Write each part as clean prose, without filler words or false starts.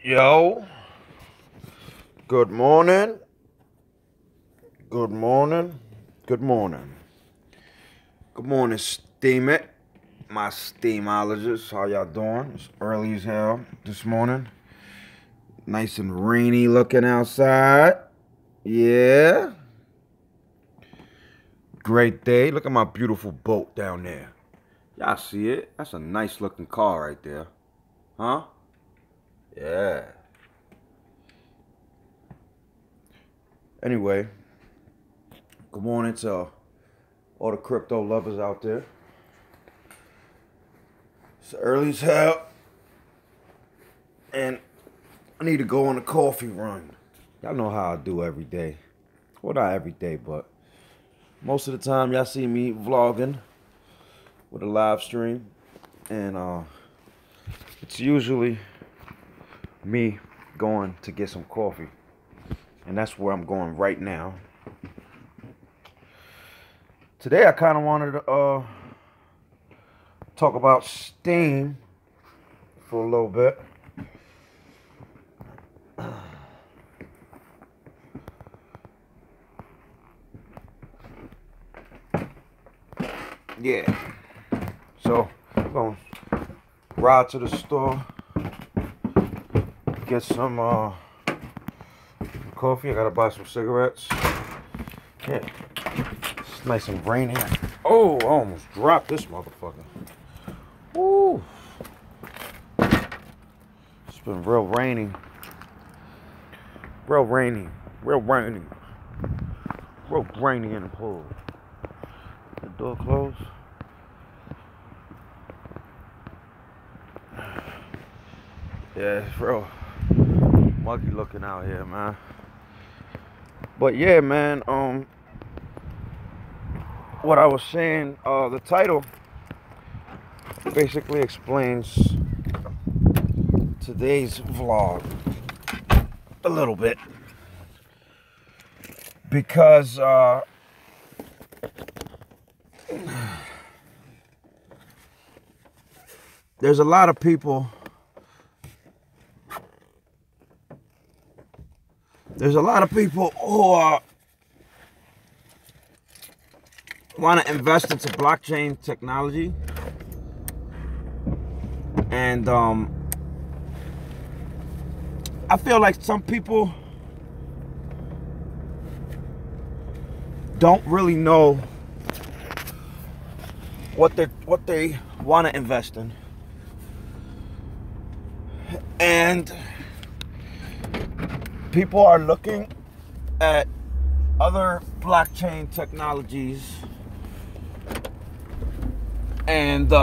Yo, good morning, good morning, good morning. Good morning, Steem it, my steamologists. How y'all doing? It's early as hell this morning. Nice and rainy looking outside. Yeah. Great day. Look at my beautiful boat down there. Y'all see it? That's a nice looking car right there. Huh? Yeah. Anyway, good morning to all the crypto lovers out there. It's early as hell, and I need to go on a coffee run. Y'all know how I do every day. Well, not every day, but most of the time y'all see me vlogging with a live stream, and it's usually me going to get some coffee, and that's where I'm going right now. Today I kind of wanted to talk about Steem for a little bit. Yeah. So I'm going to ride to the store, get some coffee. I got to buy some cigarettes. Yeah. It's nice and rainy. Oh, I almost dropped this motherfucker. Woo. It's been real rainy. Real rainy. Real rainy. Real rainy in the pool. The door closed. Yeah, it's real muggy looking out here, man. But yeah, man, what I was saying, the title basically explains today's vlog a little bit, because there's a lot of people who want to invest into blockchain technology, and I feel like some people don't really know what they want to invest in, and people are looking at other blockchain technologies, and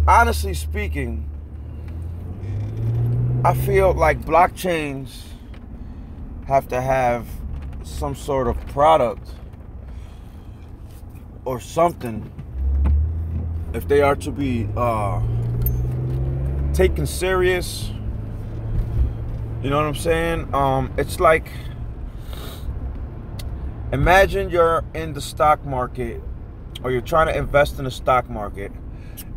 honestly speaking, I feel like blockchains have to have some sort of product or something if they are to be taken serious. You know what I'm saying? It's like, imagine you're in the stock market, or you're trying to invest in the stock market,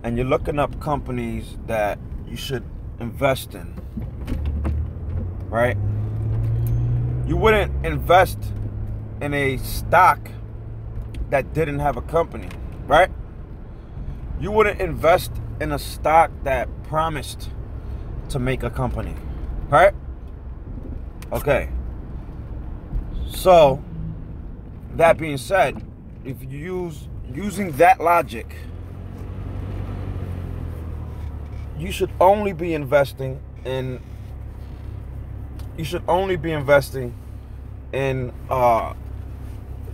and you're looking up companies that you should invest in, right? You wouldn't invest in a stock that didn't have a company, right? You wouldn't invest in a stock that promised to make a company, right? Okay. So, that being said, if you using that logic, you should only be investing in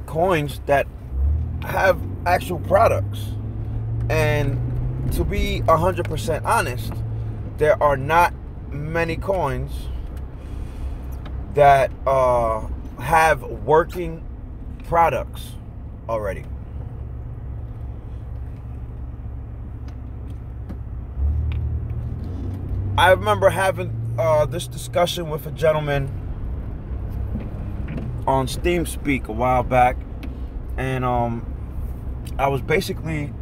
coins that have actual products. And to be 100% honest, there are not many coins that have working products already. I remember having this discussion with a gentleman on Steem Speak a while back, and I was basically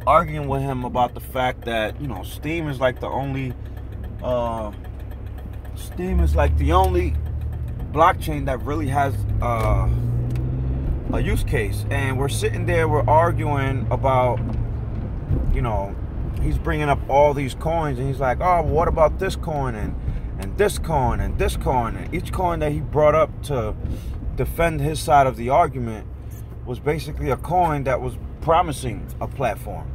arguing with him about the fact that, you know, Steem is like the only blockchain that really has a use case. And we're sitting there, we're arguing about, you know, he's bringing up all these coins, and he's like, oh, what about this coin and this coin and this coin? And each coin that he brought up to defend his side of the argument was basically a coin that was promising a platform.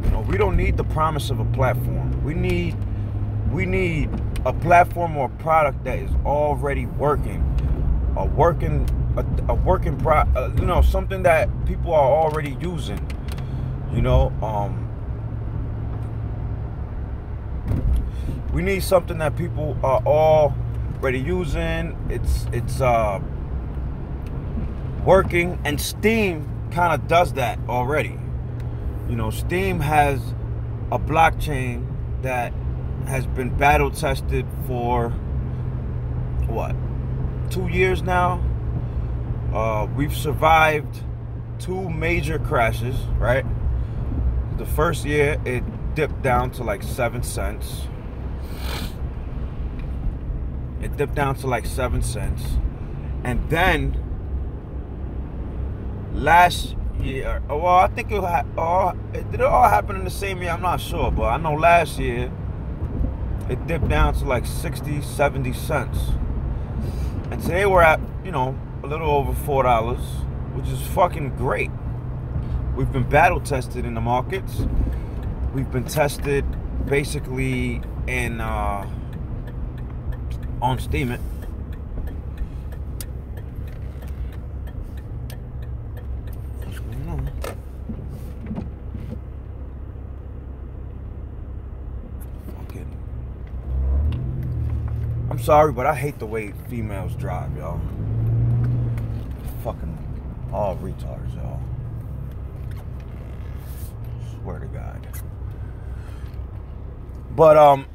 You know, we don't need the promise of a platform. We need a platform or a product that is already working, you know, something that people are already using. You know, we need something that people are already using. It's working, and Steem kind of does that already. You know, Steem has a blockchain that has been battle tested for what, 2 years now. We've survived 2 major crashes, right? The first year it dipped down to like 7 cents. It dipped down to like 7 cents. And then last year, well, I think did it all happen in the same year? I'm not sure, but I know last year it dipped down to like 60, 70 cents. And today we're at, you know, a little over $4, which is fucking great. We've been battle tested in the markets. We've been tested basically in on Steem it. What's going on? Fucking. I'm sorry, but I hate the way females drive, y'all. Fucking all retards, y'all. Swear to God. But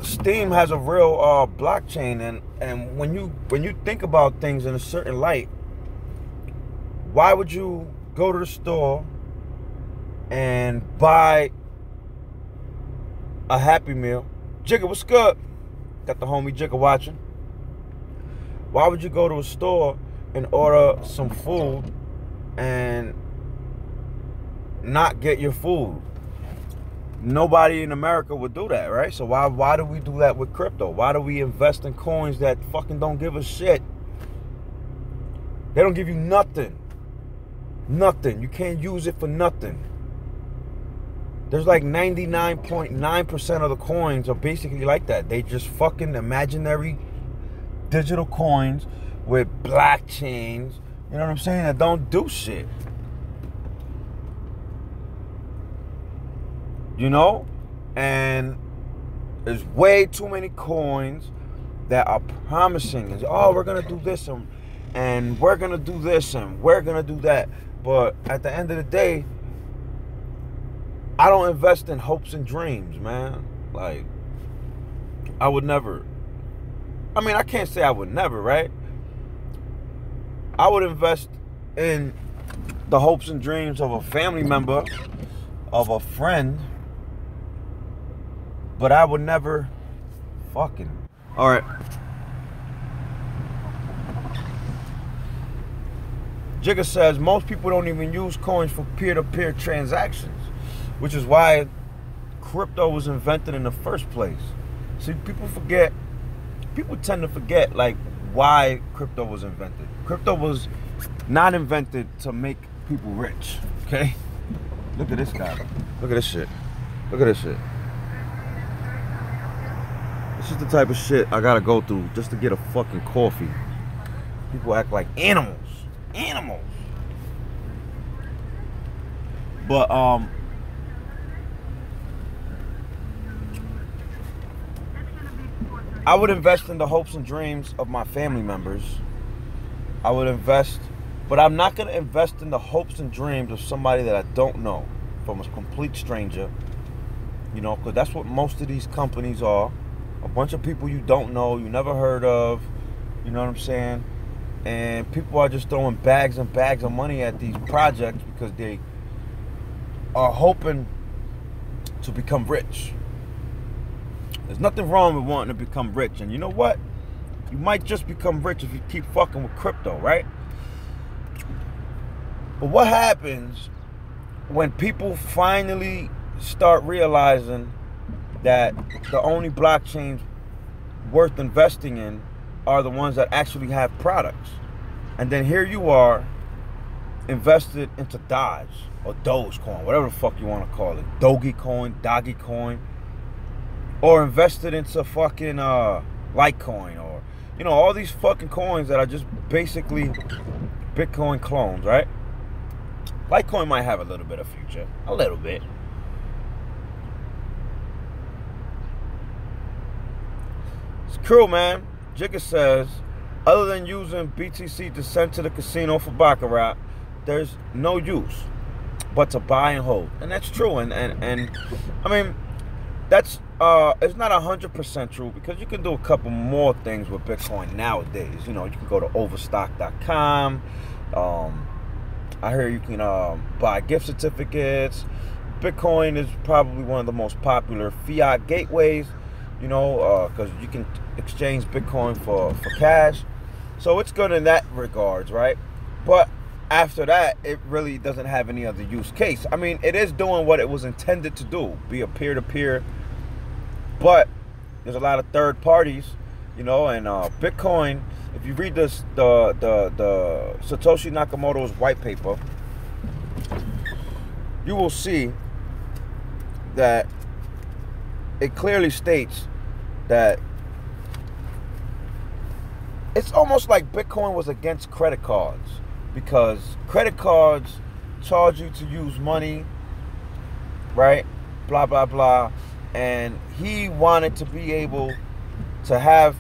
Steem has a real blockchain, and when you think about things in a certain light, why would you go to the store and buy a Happy Meal? Jigga, what's good? Got the homie Jigga watching. Why would you go to a store and order some food and not get your food? Nobody in America would do that, right? So why do we do that with crypto? Why do we invest in coins that fucking don't give a shit? They don't give you nothing. Nothing. You can't use it for nothing. There's like 99.9% of the coins are basically like that. They just fucking imaginary digital coins with blockchains, you know what I'm saying, that don't do shit. You know? And there's way too many coins that are promising. It's, oh, we're going to do this and we're going to do this and we're going to do that. But at the end of the day, I don't invest in hopes and dreams, man. Like, I would never. I mean, I can't say I would never, right? I would invest in the hopes and dreams of a family member, of a friend, but I would never fucking. All right. Jigga says most people don't even use coins for peer-to-peer transactions, which is why crypto was invented in the first place. See, people tend to forget, like, why crypto was invented. Crypto was not invented to make people rich, okay? Look at this guy. Look at this shit. Look at this shit. This is the type of shit I gotta go through just to get a fucking coffee. People act like animals. Animals. But, I would invest in the hopes and dreams of my family members. I would invest, but I'm not going to invest in the hopes and dreams of somebody that I don't know, from a complete stranger. You know, because that's what most of these companies are. A bunch of people you don't know, you never heard of. You know what I'm saying? And people are just throwing bags and bags of money at these projects because are hoping to become rich. There's nothing wrong with wanting to become rich. And you know what? You might just become rich if you keep fucking with crypto, right? But what happens when people finally start realizing that the only blockchains worth investing in are the ones that actually have products? And then here you are, invested into Dodge or Dogecoin, whatever the fuck you want to call it, Dogecoin, or invested into fucking Litecoin, or all these fucking coins that are just basically Bitcoin clones, right? Litecoin might have a little bit of future, a little bit. It's cool, man. Jigga says, other than using BTC to send to the casino for baccarat, there's no use but to buy and hold. And that's true. And I mean, that's it's not 100% true, because you can do a couple more things with Bitcoin nowadays. You can go to overstock.com. I hear you can buy gift certificates. Bitcoin is probably one of the most popular fiat gateways, because you can exchange Bitcoin for cash. So it's good in that regards, right? But after that, it really doesn't have any other use case. I mean, it is doing what it was intended to do, be a peer-to-peer, but there's a lot of third parties, and Bitcoin, if you read this, the Satoshi Nakamoto's white paper, you will see that it clearly states that it's almost like Bitcoin was against credit cards, because credit cards charge you to use money, right? Blah, blah, blah. And he wanted to be able to have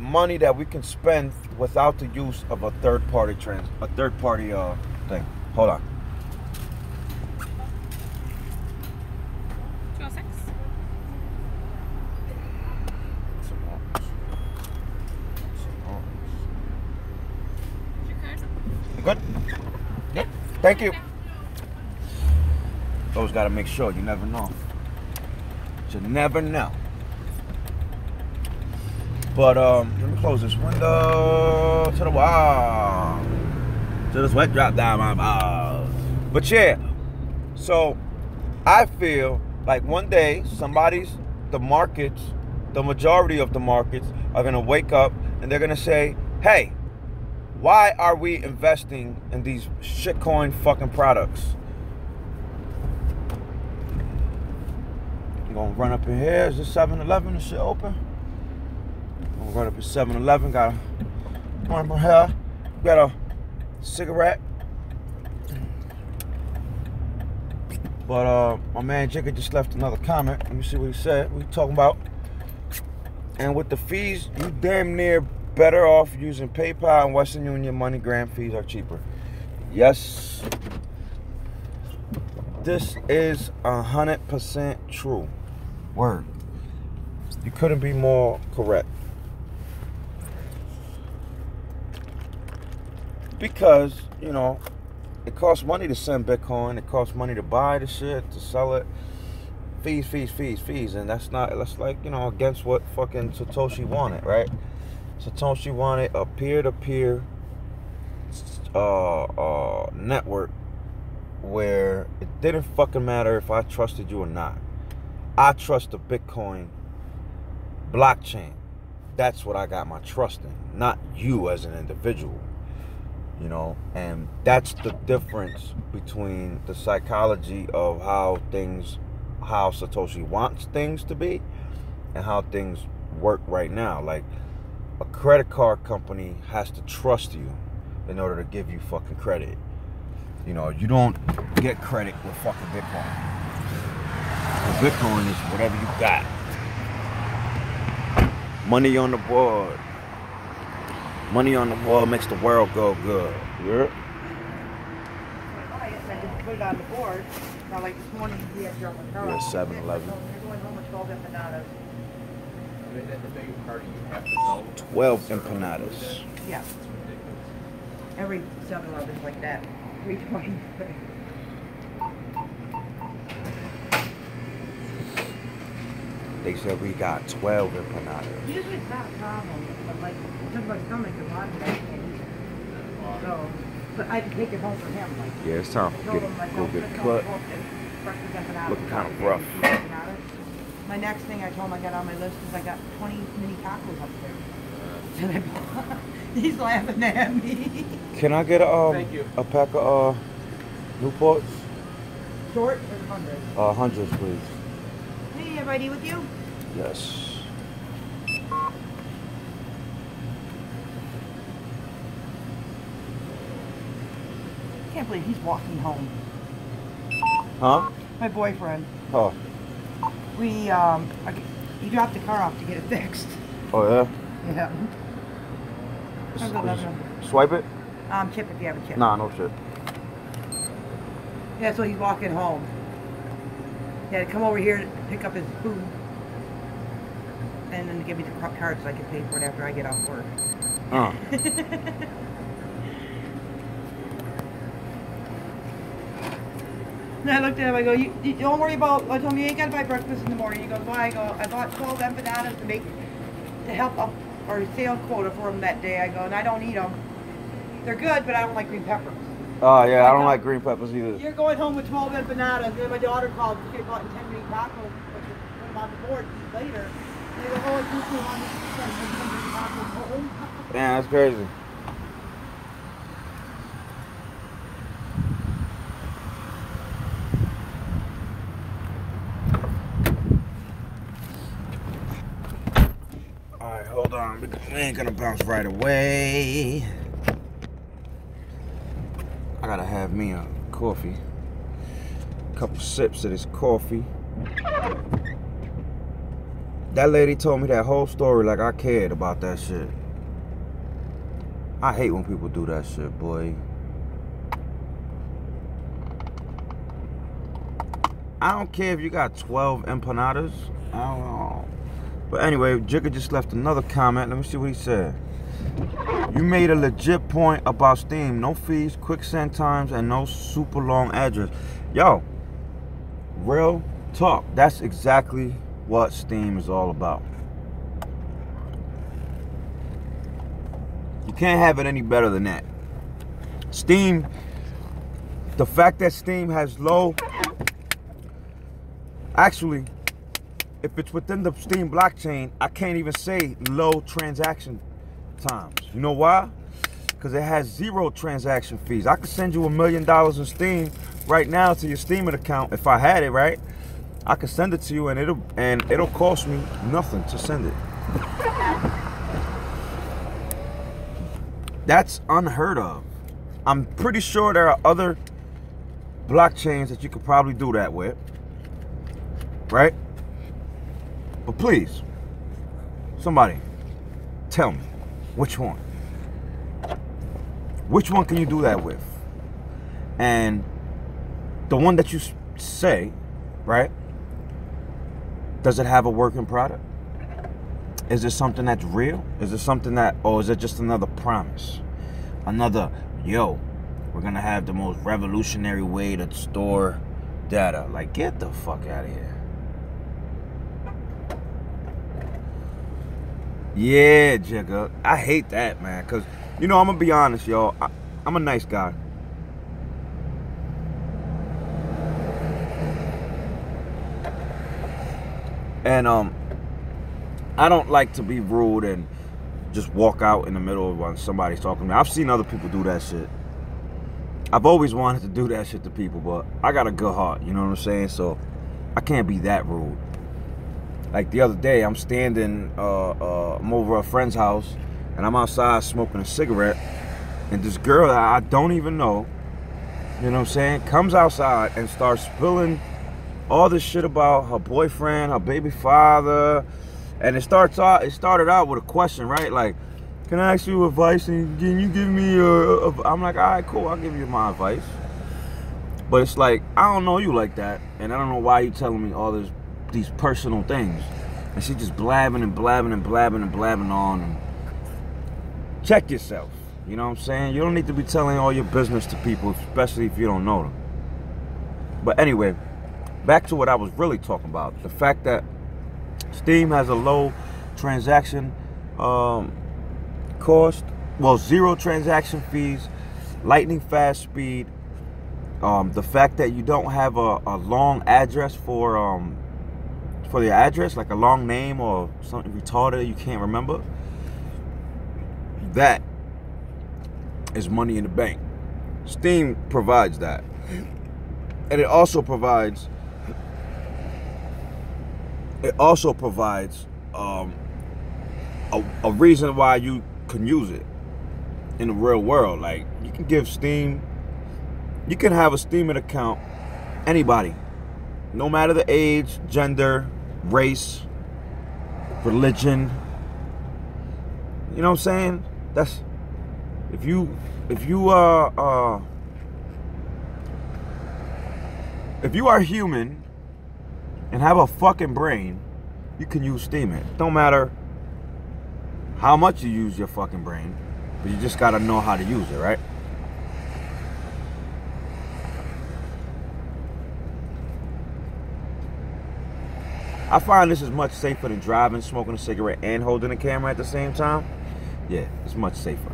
money that we can spend without the use of a third-party thing. Hold on. 206. Your card? You good? Yep. Thank you. Always got to make sure. You never know. You never know. But let me close this window to the wall. Till the sweat drop down my balls. But yeah, so I feel like one day the majority of the markets are gonna wake up and they're gonna say, hey, why are we investing in these shitcoin fucking products? I'm gonna run up in here. Is this 7-Eleven? This shit open? I'm gonna run up in 7-Eleven. Got a one more here. Got a cigarette. But my man Jigga just left another comment. Let me see what he said. What he talking about? And with the fees, you damn near better off using PayPal and Western Union. MoneyGram fees are cheaper. Yes. This is 100% true. Word. You couldn't be more correct. Because, it costs money to send Bitcoin. It costs money to buy the shit, to sell it. Fees. And that's like, against what fucking Satoshi wanted, right? Satoshi wanted a peer-to-peer network where it didn't fucking matter if I trusted you or not. I trust the Bitcoin blockchain. That's what I got my trust in, not you as an individual. And that's the difference between the psychology of how Satoshi wants things to be and how things work right now. Like, a credit card company has to trust you in order to give you fucking credit. You don't get credit with fucking Bitcoin. Bitcoin is whatever you got. Money on the board. Money on the board makes the world go good. Yeah. I just put it on the board. Now, like this morning, we had German. Yeah, 7-Eleven. They're going home with 12 empanadas. The bigger party you have to sell. 12 empanadas. Yeah. Every 7-Eleven's like that. 320. They said we got 12 empanadas. Usually it's not a problem, but like, because my stomach is a lot of that can't eat it. So, but I can take it home for him. Like, Yeah, it's time to go get it cut. Looking kind of rough. My next thing I told him I got on my list is I got 20 mini tacos upstairs. And I bought, he's laughing at me. Can I get a pack of Newports? Short or 100? Hundreds, please. Hey, everybody with you? Yes. Can't believe he's walking home. Huh? My boyfriend. Oh. He dropped the car off to get it fixed. Oh yeah. Yeah. Swipe it? Chip if you have a chip. Nah, no shit. Yeah, so he's walking home. He had to come over here to pick up his food. And then to give me the card so I can pay for it after I get off work. And I looked at him, I go, you don't worry about, I told him, you ain't got to buy breakfast in the morning. He goes, why? I go, I bought 12 empanadas to help up our sales quota for him that day. I go, and I don't eat them. They're good, but I don't like green peppers. Oh, yeah, I don't like green peppers either. You're going home with 12 empanadas. And then my daughter called, she bought 10 mini tacos, put them on the board later. And they go, oh, it's too long to send 10 mini tacos home. Man, that's crazy. Alright, hold on. We ain't gonna bounce right away. I gotta have me a coffee. A couple sips of this coffee. That lady told me that whole story like I cared about that shit. I hate when people do that shit, boy. I don't care if you got 12 empanadas. I don't know. But anyway, Jigga just left another comment. Let me see what he said. You made a legit point about Steem. No fees, quick send times, and no super long address. Yo, real talk. That's exactly what Steem is all about. You can't have it any better than that. Steem, the fact that Steem has low, actually, if it's within the Steem blockchain, I can't even say low transaction times. You know why? Because it has 0 transaction fees. I could send you $1 million in Steem right now to your Steeming account if I had it, right? I could send it to you and it'll cost me nothing to send it. That's unheard of. I'm pretty sure there are other blockchains that you could probably do that with, right? But please, somebody, tell me, which one? Which one can you do that with? And the one that you say, right? Does it have a working product? Is it something that's real? Is it something that, or is it just another promise? Another, yo, we're gonna have the most revolutionary way to store data. Like, get the fuck out of here. Yeah, Jigga. I hate that, man. Because, you know, I'm going to be honest, y'all. I'm a nice guy. And I don't like to be rude and just walk out in the middle of when somebody's talking to me. I've seen other people do that shit. I've always wanted to do that shit to people, but I got a good heart, you know what I'm saying? So I can't be that rude. Like the other day, I'm standing, I'm over at a friend's house, and I'm outside smoking a cigarette, and this girl that I don't even know, you know what I'm saying, comes outside and starts spilling all this shit about her boyfriend, her baby father, and it started out with a question, right? Like, can I ask you advice, and can you give me I'm like, all right, cool, I'll give you my advice. But it's like, I don't know you like that, and I don't know why you telling me all these personal things. And she just blabbing and blabbing and blabbing and blabbing on. And check yourself. You know what I'm saying? You don't need to be telling all your business to people, especially if you don't know them. But anyway, back to what I was really talking about. The fact that Steem has a low transaction cost. Well, 0 transaction fees, lightning fast speed. The fact that you don't have a long address for the address, like a long name or something retarded you can't remember, that is money in the bank. Steem provides that. And it also provides a reason why you can use it in the real world. Like, you can give Steem, you can have a Steemit account, anybody, no matter the age, gender, race, religion. You know what I'm saying? That's if you are human and have a fucking brain, you can use Steemit. Don't matter how much you use your fucking brain, but you just gotta know how to use it, right? I find this is much safer than driving, smoking a cigarette, and holding a camera at the same time. Yeah, it's much safer.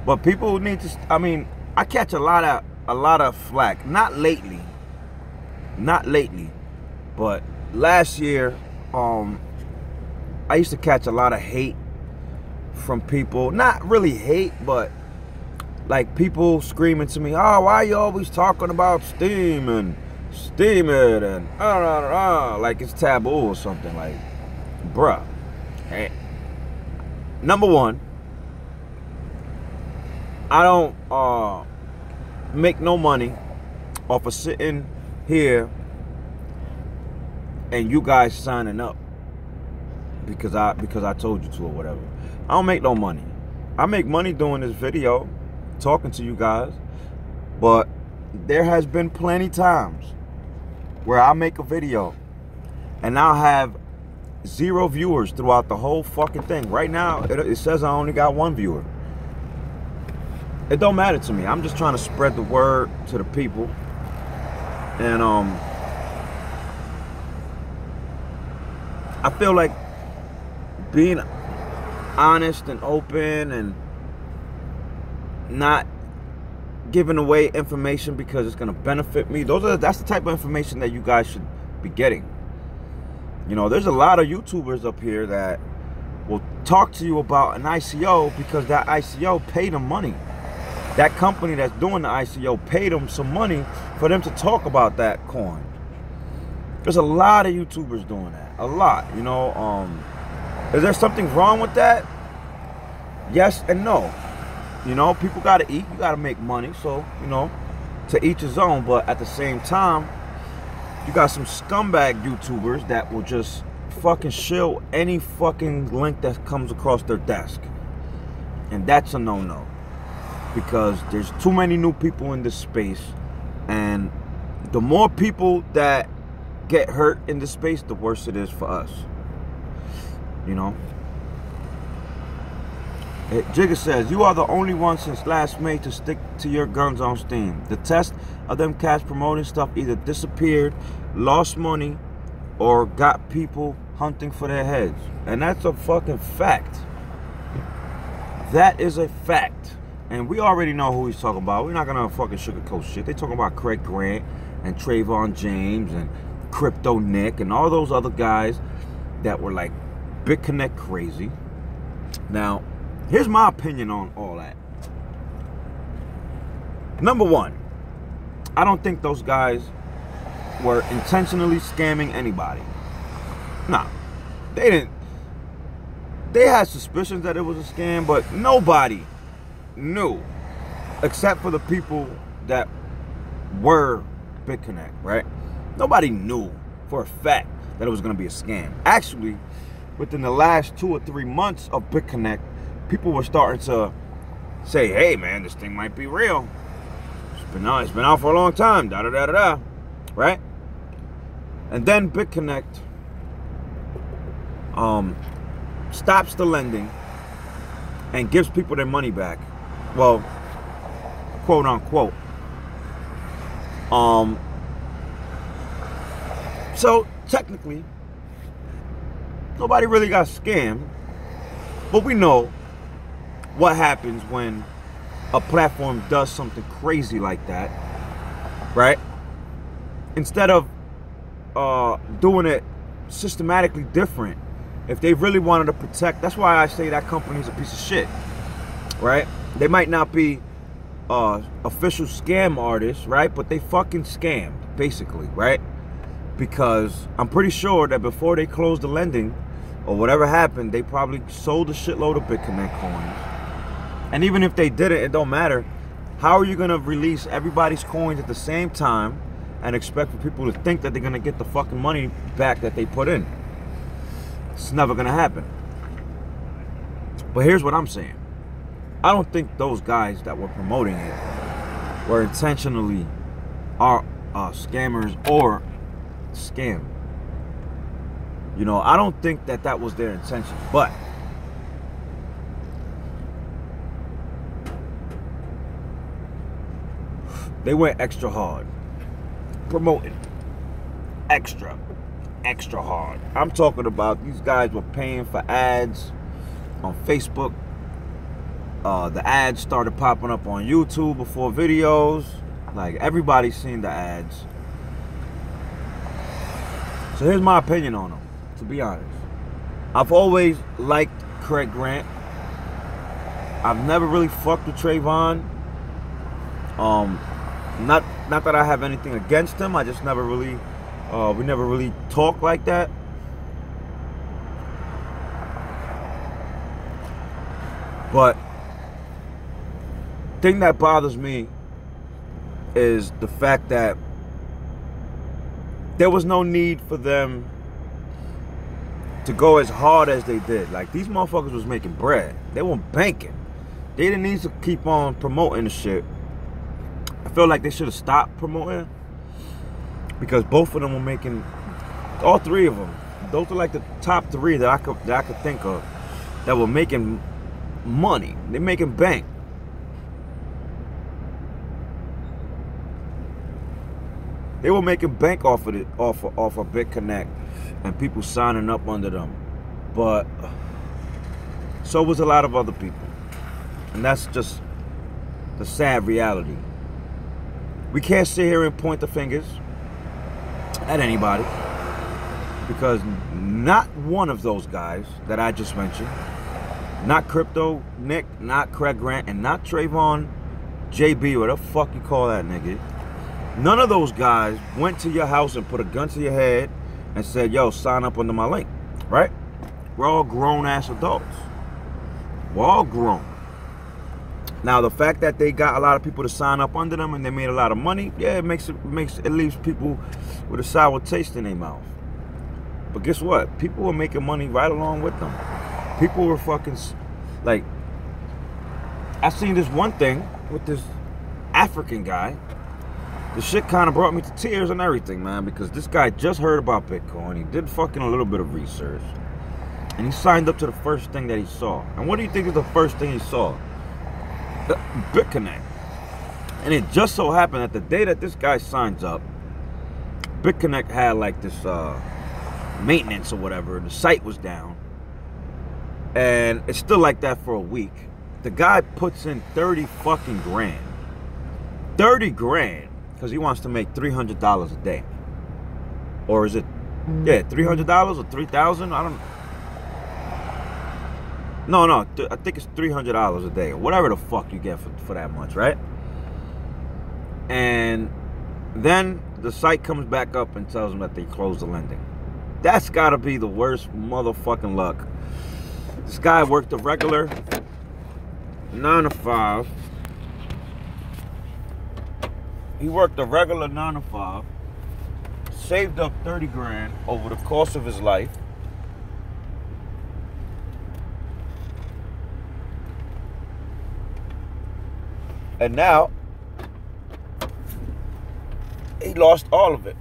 But people need to, I mean, I catch a lot of flack. Not lately, but last year, I used to catch a lot of hate from people. Not really hate, but like people screaming to me, "Oh, why are you always talking about Steem and Steemit and like it's taboo or something?" Like, bruh. Hey. Number one, I don't make no money off of sitting here and you guys signing up because I told you to or whatever. I don't make no money. I make money doing this video, talking to you guys, but there has been plenty times where I make a video and I'll have 0 viewers throughout the whole fucking thing. Right now, it says I only got 1 viewer. It don't matter to me. I'm just trying to spread the word to the people. And I feel like being honest and open and not giving away information because it's gonna benefit me, that's the type of information that you guys should be getting. You know, there's a lot of YouTubers up here that will talk to you about an ICO because that ICO paid them money. That company that's doing the ICO paid them some money for them to talk about that coin. There's a lot of YouTubers doing that. A lot, you know. Is there something wrong with that? Yes and no. You know, people gotta eat, you gotta make money, so, you know, to each his own. But at the same time, you got some scumbag YouTubers that will just fucking shill any fucking link that comes across their desk. And that's a no-no. Because there's too many new people in this space. And the more people that get hurt in this space, the worse it is for us. You know? Jigga says, you are the only one since last May to stick to your guns on Steem. The test of them cats promoting stuff either disappeared, lost money, or got people hunting for their heads. And that's a fucking fact. That is a fact. And we already know who he's talking about. We're not gonna fucking sugarcoat shit. They talking about Craig Grant and Trayvon James and Crypto Nick and all those other guys that were like BitConnect crazy. Now, here's my opinion on all that. Number one, I don't think those guys were intentionally scamming anybody. Nah, they didn't. They had suspicions that it was a scam, but nobody knew except for the people that were BitConnect, right? Nobody knew for a fact that it was going to be a scam. Actually, within the last 2 or 3 months of BitConnect, people were starting to say, hey man, this thing might be real. It's been out for a long time, da-da-da-da-da, right? And then BitConnect stops the lending and gives people their money back. Well, quote unquote. So technically, nobody really got scammed. But we know what happens when a platform does something crazy like that, right? Instead of doing it systematically different, if they really wanted to protect, that's why I say that company's a piece of shit, right? They might not be official scam artists, right? But they fucking scammed, basically, right? Because I'm pretty sure that before they closed the lending or whatever happened, they probably sold a shitload of BitConnect coins. And even if they didn't, it don't matter. How are you gonna release everybody's coins at the same time and expect for people to think that they're gonna get the fucking money back that they put in? It's never gonna happen. But here's what I'm saying. I don't think those guys that were promoting it were intentionally scammers or scam. You know, I don't think that that was their intention, but they went extra hard promoting extra hard. I'm talking about these guys were paying for ads on Facebook. The ads started popping up on YouTube before videos. Like, everybody's seen the ads. So here's my opinion on them, to be honest. I've always liked Craig Grant. I've never really fucked with Trayvon. Not that I have anything against him. I just never really, we never really talked like that. But thing that bothers me is the fact that there was no need for them to go as hard as they did. Like, these motherfuckers was making bread. They weren't banking. They didn't need to keep on promoting the shit. I feel like they should have stopped promoting, because both of them were making, all three of them, those are like the top three that I could think of that were making money. They're making bank. They were making bank off of it, off of BitConnect, and people signing up under them. But so was a lot of other people, and that's just the sad reality. We can't sit here and point the fingers at anybody, because not one of those guys that I just mentioned, not Crypto Nick, not Craig Grant, and not Trayvon JB, whatever the fuck you call that nigga, none of those guys went to your house and put a gun to your head and said, yo, sign up under my link, right? We're all grown-ass adults. We're all grown. Now, the fact that they got a lot of people to sign up under them and they made a lot of money, yeah, it leaves people with a sour taste in their mouth. But guess what? People were making money right along with them. People were fucking, like, I seen this one thing with this African guy. The shit kind of brought me to tears and everything, man, because this guy just heard about Bitcoin. He did fucking a little bit of research, and he signed up to the first thing that he saw. And what do you think is the first thing he saw? BitConnect. And it just so happened that the day that this guy signs up, BitConnect had like this maintenance or whatever. The site was down, and it's still like that for a week. The guy puts in 30 fucking grand. 30 grand. Because he wants to make $300 a day. Or is it, yeah, $300 or $3,000? I don't know. No, I think it's $300 a day, or whatever the fuck you get for that much, right? And then the site comes back up and tells them that they closed the lending. That's gotta be the worst motherfucking luck. This guy worked a regular 9 to 5. He worked a regular 9 to 5, saved up 30 grand over the course of his life. And now, he lost all of it.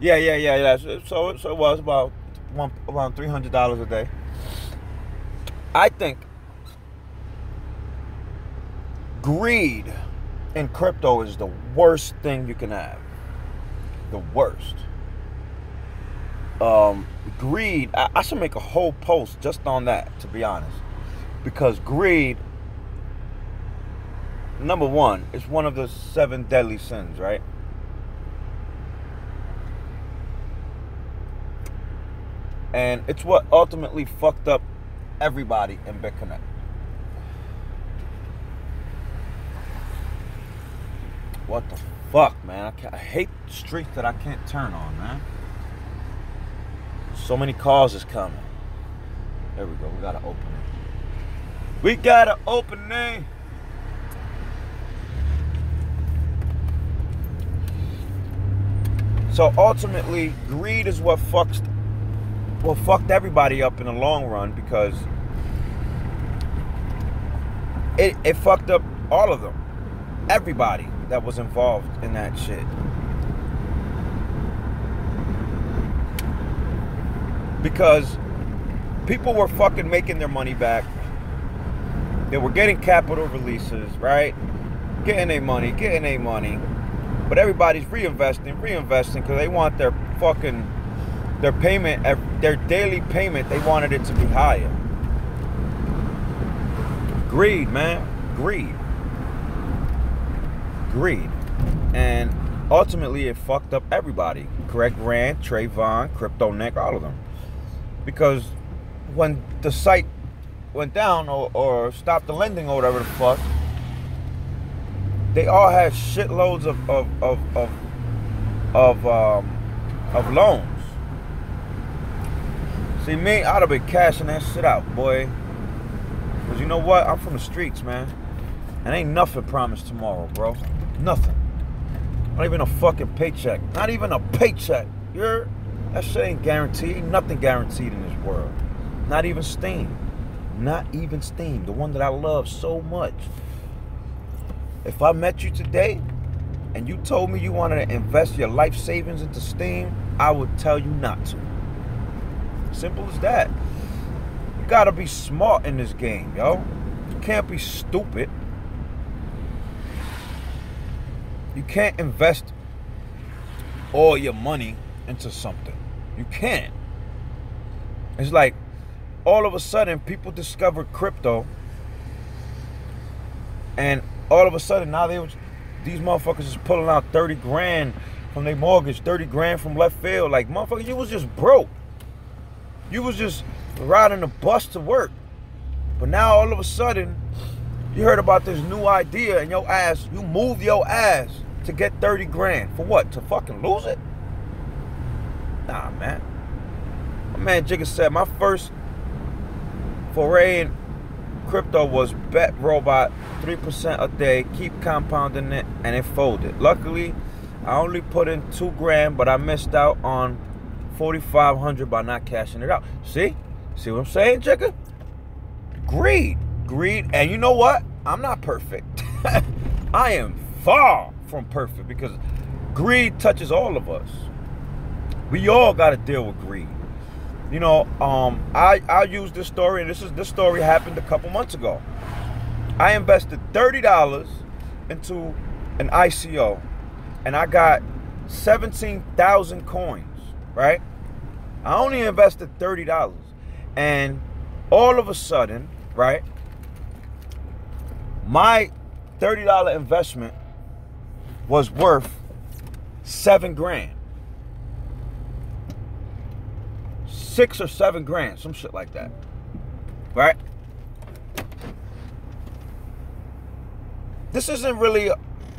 Yeah. So it was about $300 a day. I think greed in crypto is the worst thing you can have. The worst. greed, I should make a whole post just on that, to be honest. Because greed, number one, is one of the 7 deadly sins, right? And it's what ultimately fucked up everybody in BitConnect. What the fuck, man? I hate streets that I can't turn on, man. So many calls is coming. There we go. We got an opening. We got an opening. So ultimately, greed is what fucked everybody up in the long run, because it fucked up all of them. Everybody that was involved in that shit. Because people were fucking making their money back. They were getting capital releases, right? Getting their money. But everybody's reinvesting because they want their payment, their daily payment, they wanted it to be higher. Greed, man. Greed. And ultimately it fucked up everybody. Greg Rand, Trayvon, Crypto Nick, all of them. Because when the site went down or stopped the lending or whatever the fuck, they all had shitloads of loans. See, me, I'd have been cashing that shit out, boy. Because you know what? I'm from the streets, man. And ain't nothing promised tomorrow, bro. Nothing. Not even a fucking paycheck. Not even a paycheck. That shit ain't guaranteed. Nothing guaranteed in this world. Not even Steem. Not even Steem. The one that I love so much. If I met you today and you told me you wanted to invest your life savings into Steem, I would tell you not to. Simple as that. You gotta be smart in this game, yo. You can't be stupid. You can't invest all your money into something. You can't. It's like all of a sudden people discovered crypto, and all of a sudden now these motherfuckers is pulling out 30 grand from their mortgage, 30 grand from left field. Like, motherfucker, you was just broke. You was just riding the bus to work. But now all of a sudden you heard about this new idea and you moved your ass to get 30 grand. For what? To fucking lose it? Nah, man. My man Jigga said my first foray in crypto was bet robot 3% a day, keep compounding it, and it folded. Luckily, I only put in 2 grand, but I missed out on 4,500 by not cashing it out. See what I'm saying, Jigga? Greed. And you know what? I'm not perfect. I am far from perfect, because greed touches all of us. We all got to deal with greed. You know, I use this story, and this story happened a couple months ago. I invested $30 into an ICO, and I got 17,000 coins, right? I only invested $30, and all of a sudden, right, my $30 investment was worth 7 grand. 6 or 7 grand, some shit like that, right? This isn't really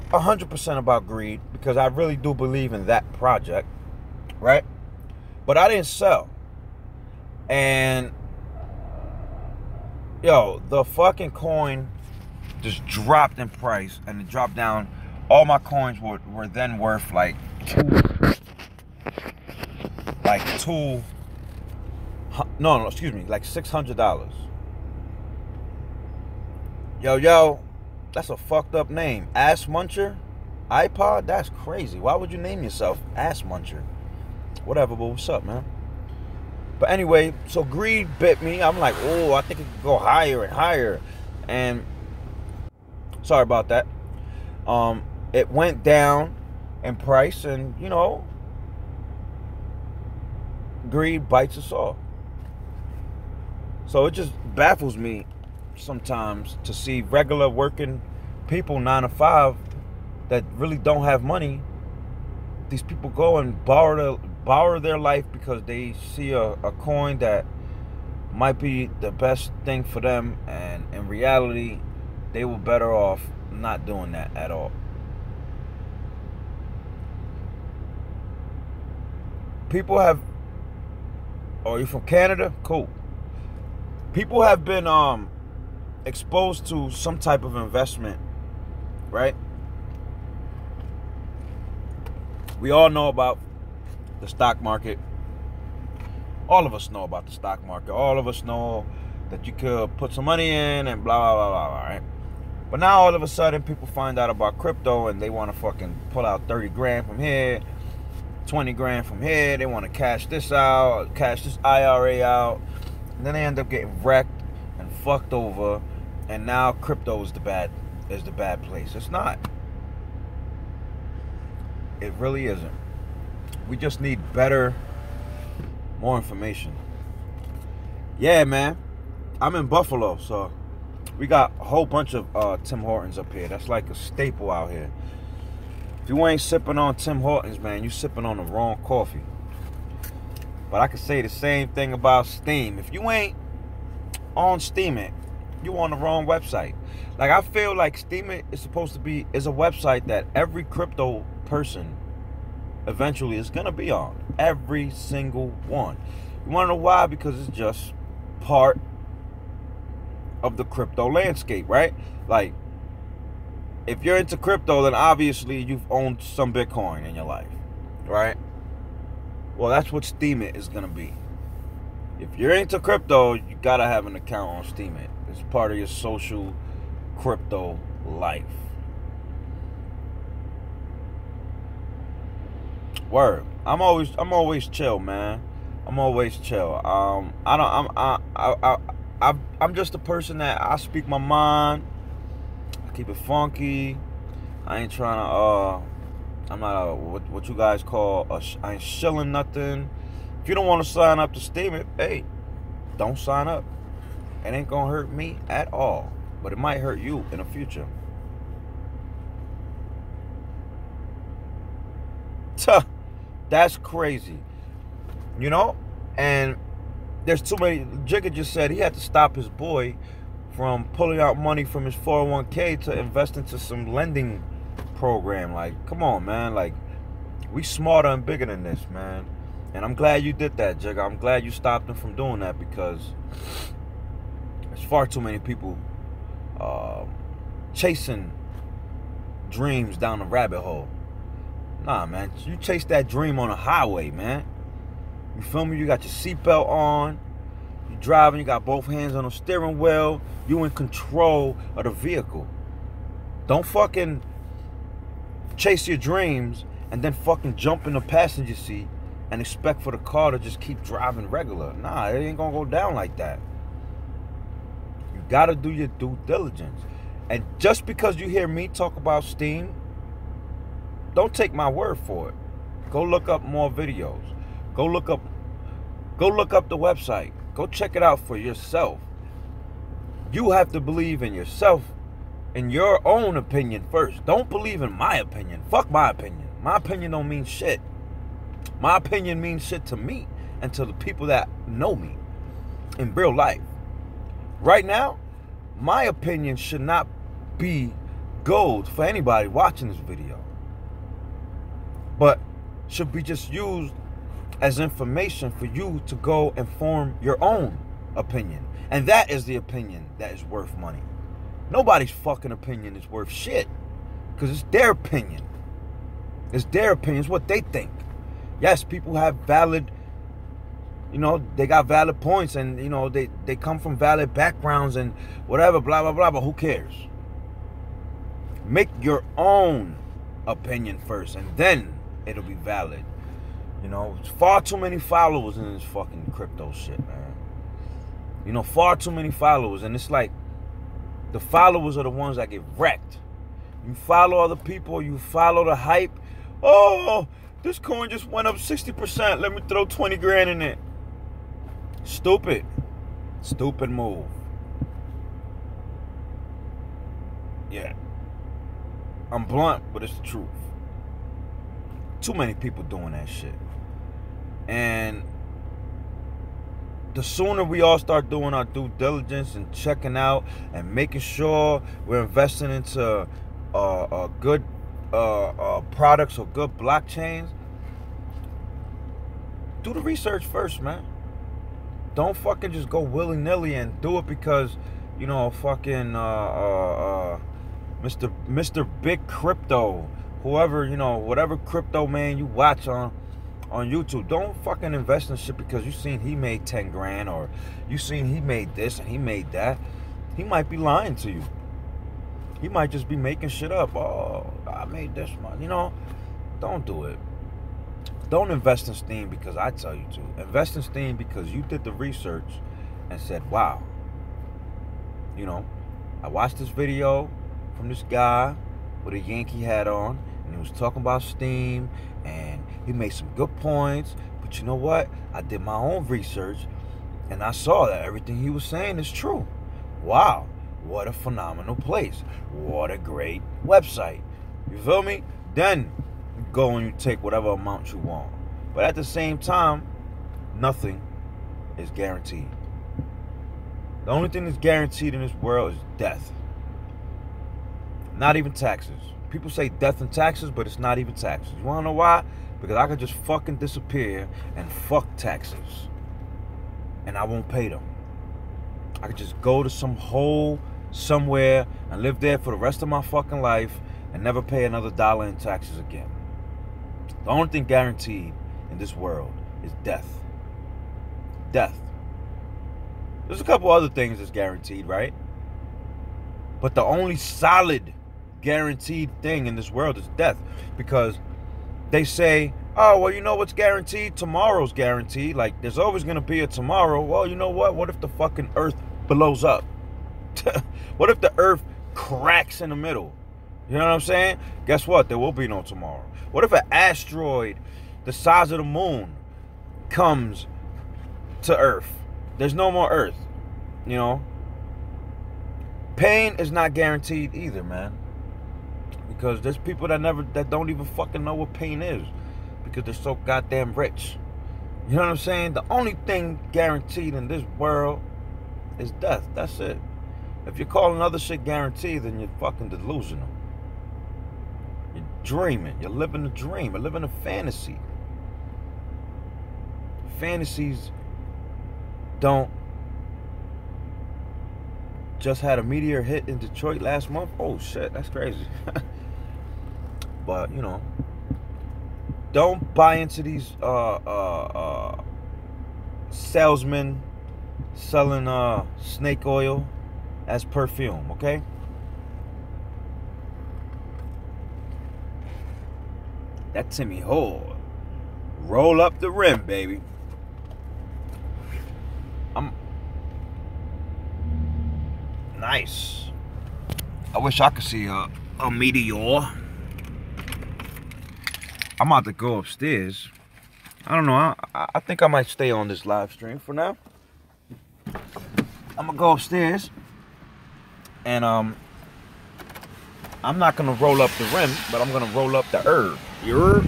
100% about greed, because I really do believe in that project, right? But I didn't sell. And yo, the fucking coin just dropped in price, and it dropped down. All my coins were then worth like $600. Yo, that's a fucked up name. Ass Muncher? iPod? That's crazy. Why would you name yourself Ass Muncher? Whatever, but what's up, man? But anyway, so greed bit me. I'm like, oh, I think it could go higher and higher. And sorry about that. It went down in price, and you know, greed bites us all. So it just baffles me sometimes to see regular working people, 9 to 5, that really don't have money. These people go and borrow their life because they see a coin that might be the best thing for them, and in reality, they were better off not doing that at all. People have, oh, you from Canada? Cool. People have been exposed to some type of investment, right? We all know about the stock market. All of us know about the stock market. All of us know that you could put some money in and blah, blah, blah, blah, right? But now all of a sudden people find out about crypto and they want to fucking pull out 30 grand from here, 20 grand from here. They want to cash this out, cash this IRA out. And then they end up getting wrecked and fucked over. And now crypto is the bad place. It's not. It really isn't. We just need more information. Yeah, man. I'm in Buffalo, so we got a whole bunch of Tim Hortons up here. That's like a staple out here. If you ain't sipping on Tim Hortons, man, you sipping on the wrong coffee. But I could say the same thing about Steem. If you ain't on Steem it, you on the wrong website. Like, I feel like Steem it is supposed to be a website that every crypto person eventually is gonna be on. Every single one. You wanna know why? Because it's just part of the crypto landscape, right? Like, if you're into crypto, then obviously you've owned some Bitcoin in your life, right? Well, that's what Steem it is gonna be. If you're into crypto, you gotta have an account on Steem it. It's part of your social crypto life. Word. I'm always chill, man. I'm always chill. I'm just a person that I speak my mind. I keep it funky. I ain't trying to I'm not what you guys call I ain't shilling nothing. If you don't want to sign up to Steem it, hey, don't sign up. It ain't gonna hurt me at all, but it might hurt you in the future. Tuh, that's crazy, you know. And there's too many. Jigga just said he had to stop his boy from pulling out money from his 401k to invest into some lending program. Like, come on, man. Like, we smarter and bigger than this, man. And I'm glad you did that, Jigga. I'm glad you stopped him from doing that, because there's far too many people chasing dreams down a rabbit hole. Nah, man. You chase that dream on a highway, man. You feel me? You got your seatbelt on. You driving. You got both hands on the steering wheel. You in control of the vehicle. Don't fucking chase your dreams and then fucking jump in the passenger seat and expect for the car to just keep driving regular. Nah, it ain't gonna go down like that. You gotta do your due diligence. And just because you hear me talk about Steem, don't take my word for it. Go look up more videos. Go look up the website. Go check it out for yourself. You have to believe in yourself, in your own opinion first. Don't believe in my opinion. Fuck my opinion. My opinion don't mean shit. My opinion means shit to me and to the people that know me in real life. Right now, my opinion should not be gold for anybody watching this video, but should be just used as information for you to go and form your own opinion. And that is the opinion that is worth money. Nobody's fucking opinion is worth shit, because it's their opinion. It's their opinion. It's what they think. Yes, people have valid, you know, they got valid points, and, you know, they come from valid backgrounds and whatever, blah, blah, blah, but who cares? Make your own opinion first, and then it'll be valid. You know, there's far too many followers in this fucking crypto shit, man. You know, far too many followers, and it's like the followers are the ones that get wrecked. You follow other people, you follow the hype. Oh, this coin just went up 60%. Let me throw 20 grand in it. Stupid. Stupid move. Yeah. I'm blunt, but it's the truth. Too many people doing that shit. And the sooner we all start doing our due diligence and checking out and making sure we're investing into good products or good blockchains, do the research first, man. Don't fucking just go willy-nilly and do it because, you know, fucking Mr. Big Crypto, whoever, you know, whatever crypto man you watch on YouTube. Don't fucking invest in shit because you seen he made 10 grand or you seen he made this and he made that. He might be lying to you. He might just be making shit up. Oh, I made this much. You know, don't do it. Don't invest in Steem because I tell you to. Invest in Steem because you did the research and said, wow, you know, I watched this video from this guy with a Yankee hat on, and he was talking about Steem, and he made some good points. But you know what? I did my own research, and I saw that everything he was saying is true. Wow, what a phenomenal place. What a great website. You feel me? Then you go and you take whatever amount you want. But at the same time, nothing is guaranteed. The only thing that's guaranteed in this world is death. Not even taxes. People say death and taxes, but it's not even taxes. You wanna know why? Because I could just fucking disappear and fuck taxes. And I won't pay them. I could just go to some hole somewhere and live there for the rest of my fucking life and never pay another dollar in taxes again. The only thing guaranteed in this world is death. Death. There's a couple other things that's guaranteed, right? But the only solid guaranteed thing in this world is death. Because they say, oh, well, you know what's guaranteed? Tomorrow's guaranteed. Like, there's always going to be a tomorrow. Well, you know what? What if the fucking earth blows up? What if the earth cracks in the middle? You know what I'm saying? Guess what? There will be no tomorrow. What if an asteroid the size of the moon comes to earth? There's no more earth, you know? Pain is not guaranteed either, man. Because there's people that don't even fucking know what pain is because they're so goddamn rich. You know what I'm saying? The only thing guaranteed in this world is death. That's it. If you're calling other shit guaranteed, then you're fucking delusional. You're dreaming. You're living a dream. You're living a fantasy. Fantasies don't. Just had a meteor hit in Detroit last month. Oh shit, that's crazy. But you know, don't buy into these salesmen selling snake oil as perfume, okay? That Timmy Ho. Roll up the rim, baby. Nice. I wish I could see a meteor. I'm about to go upstairs. I don't know. I think I might stay on this live stream for now. I'm gonna go upstairs, and I'm not gonna roll up the rim, but I'm gonna roll up the herb. You heard?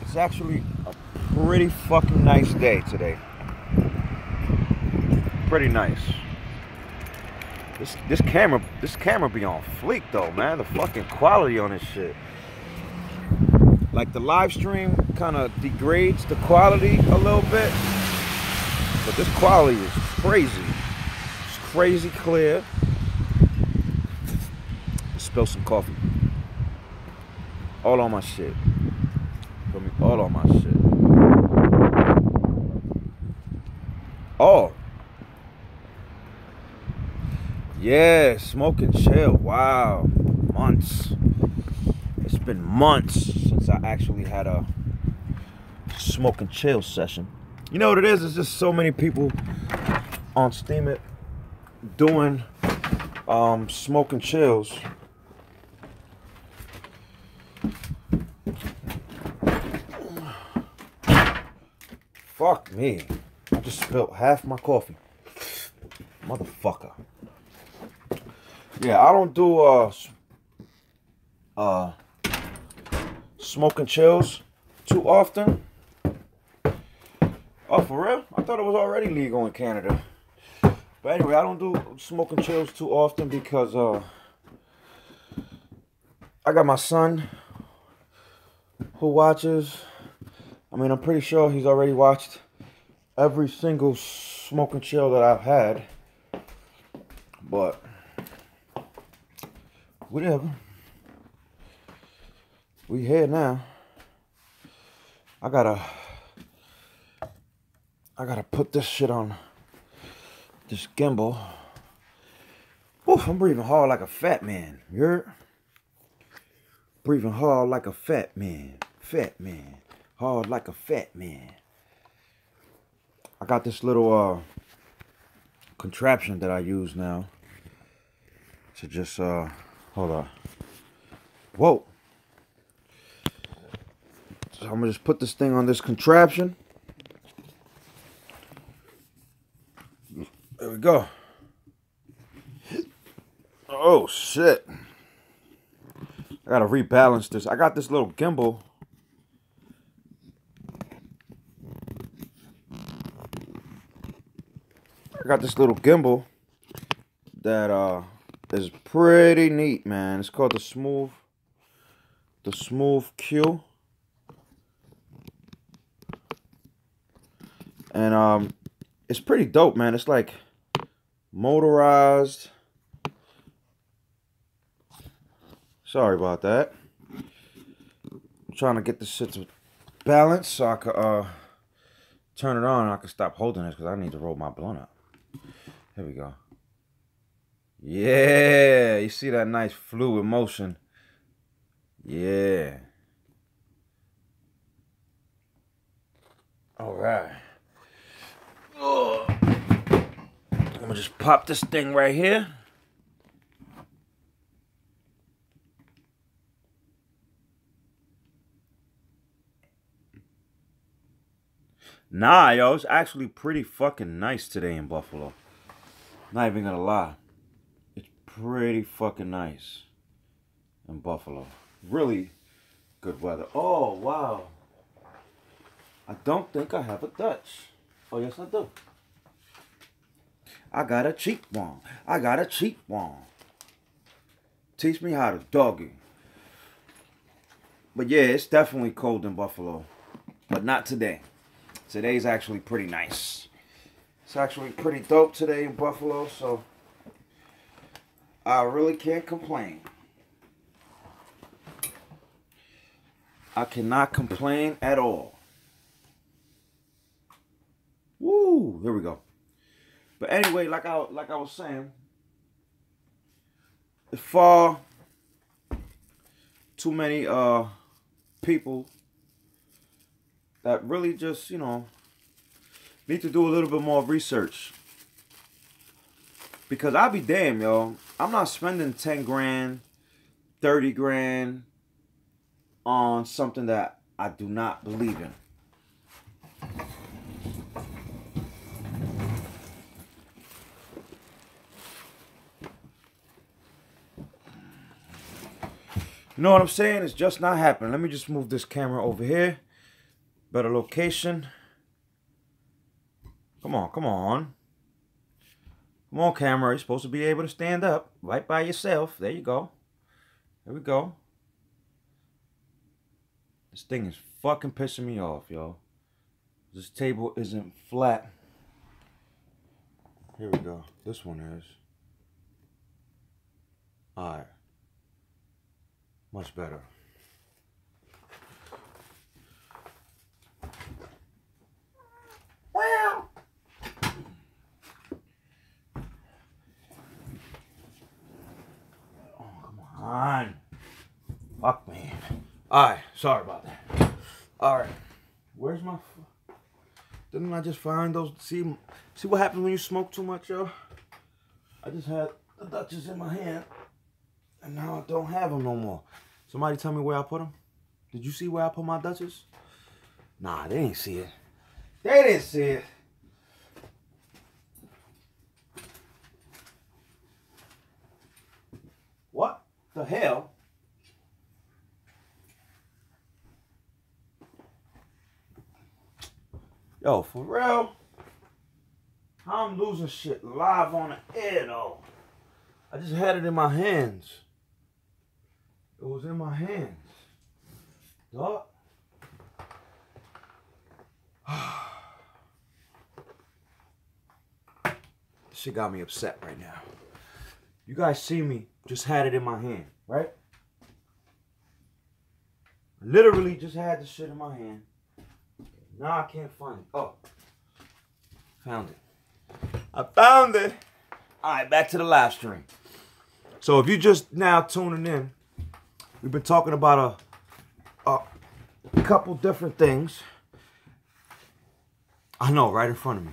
It's actually a pretty fucking nice day today. Pretty nice. This camera be on fleek though, man. The fucking quality on this shit. Like the live stream kind of degrades the quality a little bit, but this quality is crazy. It's crazy clear. Spill some coffee. All on my shit. Feel me? All on my shit. Oh. Yeah, smoke and chill. Wow. Months. It's been months since I actually had a smoke and chill session. You know what it is? It's just so many people on Steem it doing smoking chills. Fuck me. I just spilled half my coffee. Motherfucker. Yeah, I don't do smoking chills too often. Oh, for real? I thought it was already legal in Canada. But anyway, I don't do smoking chills too often because I got my son who watches. I mean, I'm pretty sure he's already watched every single smoking chill that I've had. But whatever. We here now. I gotta put this shit on this gimbal. Oof, I'm breathing hard like a fat man. You're breathing hard like a fat man. Fat man. Hard like a fat man. I got this little contraption that I use now to just hold on. Whoa. So I'm gonna just put this thing on this contraption. There we go. Oh shit. I gotta rebalance this. I got this little gimbal. I got this little gimbal that is pretty neat, man. It's called the Smooth Q. And it's pretty dope, man. It's like motorized. Sorry about that. I'm trying to get this shit to balance so I could turn it on and I can stop holding this because I need to roll my blunt up. Here we go. Yeah, you see that nice fluid motion. Yeah. All right. Oh. I'm gonna just pop this thing right here. Nah, yo, it's actually pretty fucking nice today in Buffalo. Not even gonna lie. It's pretty fucking nice in Buffalo. Really good weather. Oh, wow. I don't think I have a Dutch. Oh, yes, I do. I got a cheap one. I got a cheap one. Teach me how to doggy. But yeah, it's definitely cold in Buffalo. But not today. Today's actually pretty nice. It's actually pretty dope today in Buffalo, so I really can't complain. I cannot complain at all. Woo! Here we go. But anyway, like I was saying, it's far too many people that really just, you know, need to do a little bit more research. Because I'll be damned, yo. I'm not spending 10 grand, 30 grand on something that I do not believe in. You know what I'm saying? It's just not happening. Let me just move this camera over here. Better location. Come on, come on. Come on, camera. You're supposed to be able to stand up right by yourself. There you go. There we go. This thing is fucking pissing me off, yo. This table isn't flat. Here we go. This one is. Alright. Much better. Wow. Oh, come on. Fuck me. Alright, sorry about that. Alright. Where's my... Didn't I just find those... See what happens when you smoke too much, yo? I just had the Dutchess in my hand, and now I don't have them no more. Somebody tell me where I put them. Did you see where I put my Dutchess? Nah, they didn't see it. They didn't see it. What the hell? Yo, for real? I'm losing shit live on the air, though. I just had it in my hands. It was in my hands. Dog. This shit got me upset right now. You guys see me just had it in my hand, right? I literally just had the shit in my hand. Now I can't find it. Oh. Found it. I found it. Alright, back to the live stream. So if you just now tuning in, we've been talking about a couple different things. I know, right in front of me.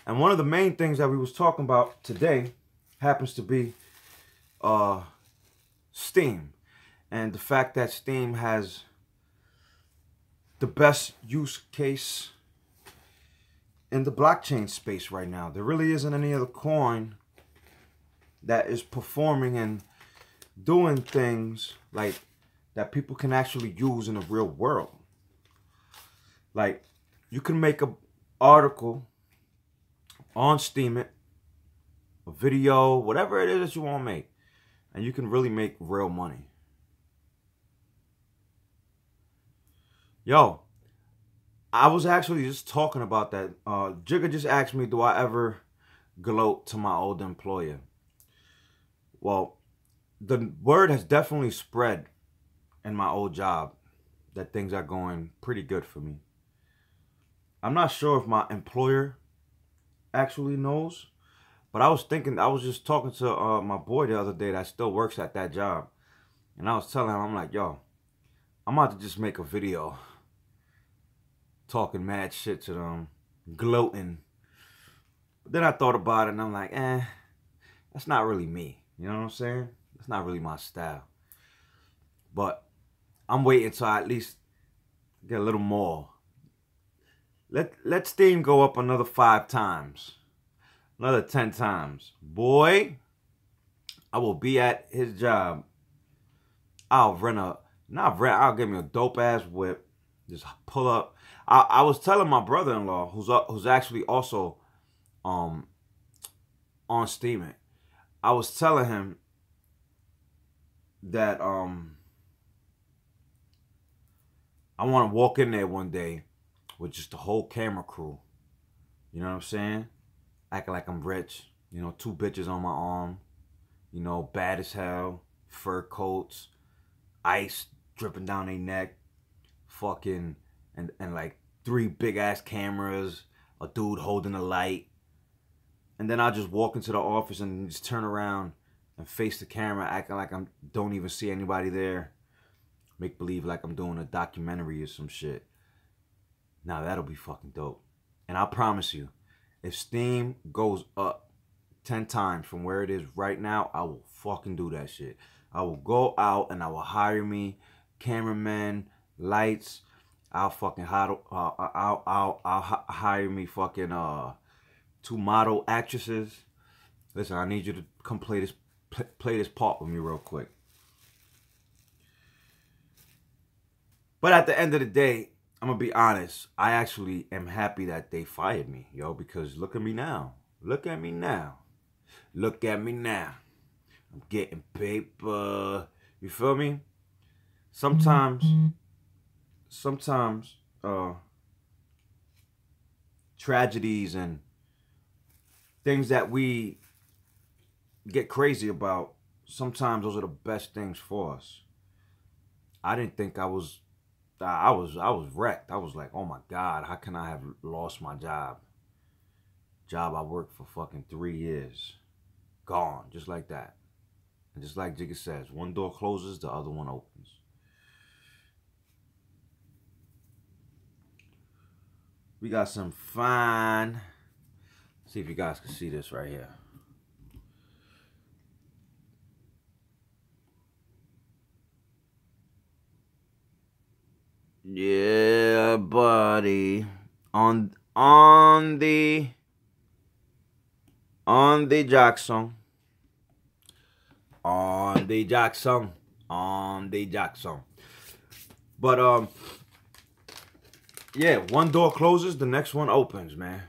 And one of the main things that we was talking about today happens to be Steem. And the fact that Steem has the best use case in the blockchain space right now. There really isn't any other coin that is performing and doing things like that people can actually use in the real world. Like, you can make an article on Steem it, a video, whatever it is that you want to make, and you can really make real money. Yo, I was actually just talking about that. Jigga just asked me, do I ever gloat to my old employer? Well, the word has definitely spread in my old job that things are going pretty good for me. I'm not sure if my employer actually knows, but I was just talking to my boy the other day that still works at that job. And I was telling him, I'm like, yo, I'm about to just make a video talking mad shit to them, gloating. But then I thought about it and I'm like, that's not really me. You know what I'm saying? That's not really my style. But I'm waiting till I at least get a little more. Let Steem go up another 5 times. Another 10 times. Boy, I will be at his job. I'll give me a dope ass whip. Just pull up. I was telling my brother-in-law, who's actually also on Steem it. I was telling him that I want to walk in there one day with just the whole camera crew. You know what I'm saying? Acting like I'm rich. You know, 2 bitches on my arm. You know, bad as hell. Fur coats. Ice dripping down their neck. Fucking, and like 3 big ass cameras. A dude holding a light. And then I'll just walk into the office and just turn around and face the camera, acting like I don't even see anybody there. Make believe like I'm doing a documentary or some shit. Now that'll be fucking dope. And I promise you, if Steem goes up 10 times from where it is right now, I will fucking do that shit. I will go out and I will hire me cameramen, lights. I'll fucking I'll hire me fucking 2 model actresses. Listen, I need you to come play this part with me real quick. But at the end of the day, I'm gonna be honest. I actually am happy that they fired me, yo, because look at me now. Look at me now. Look at me now. I'm getting paper. You feel me? Sometimes tragedies and things that we get crazy about, sometimes those are the best things for us. I didn't think I was wrecked. I was like, oh my God, how can I have lost my job? Job I worked for fucking 3 years. Gone, just like that. And just like Jigga says, one door closes, the other one opens. We got some fine, see if you guys can see this right here. Yeah, buddy. On the Jackson. On the Jackson. On the Jackson. But yeah, one door closes, the next one opens, man.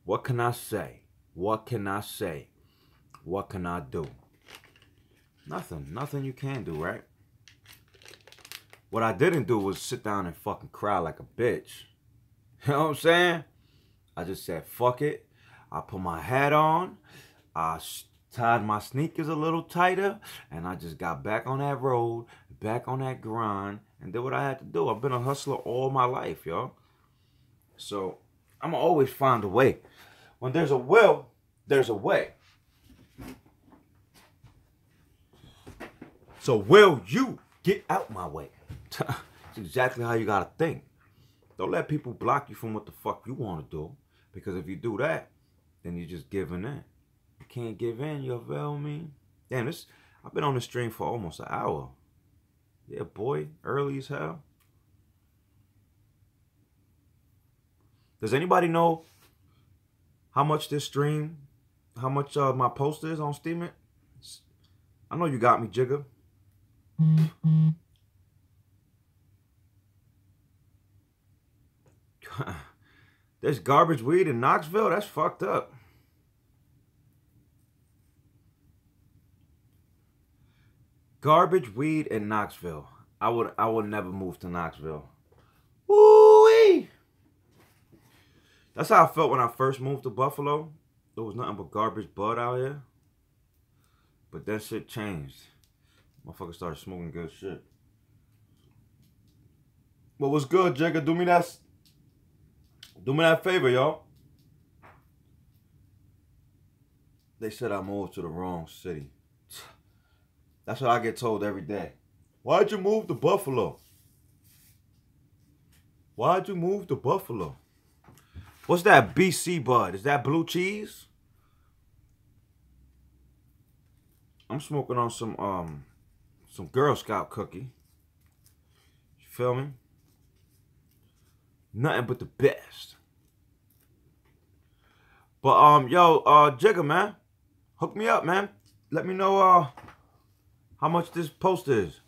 What can I say? What can I say? What can I do? Nothing. Nothing you can do, right? What I didn't do was sit down and fucking cry like a bitch. You know what I'm saying? I just said, fuck it. I put my hat on. I tied my sneakers a little tighter. And I just got back on that road, back on that grind, and did what I had to do. I've been a hustler all my life, y'all. So, I'm going to always find a way. When there's a will, there's a way. So, will you get out my way? That's exactly how you got to think. Don't let people block you from what the fuck you want to do. Because if you do that, then you're just giving in. You can't give in, you feel me? Damn, I've been on this stream for almost an hour. Yeah, boy, early as hell. Does anybody know how much this stream, how much my post is on Steem? I know you got me, Jigga. There's garbage weed in Knoxville? That's fucked up. Garbage weed in Knoxville. I would never move to Knoxville. Woo-wee! That's how I felt when I first moved to Buffalo. There was nothing but garbage bud out here. But that shit changed. Motherfuckers started smoking good shit. What was good, Jigga? Do me that favor, y'all. They said I moved to the wrong city. That's what I get told every day. Why'd you move to Buffalo? Why'd you move to Buffalo? What's that BC bud? Is that blue cheese? I'm smoking on some Girl Scout cookie. You feel me? Nothing but the best. But yo, Jigga, man, hook me up, man. Let me know how much this post is.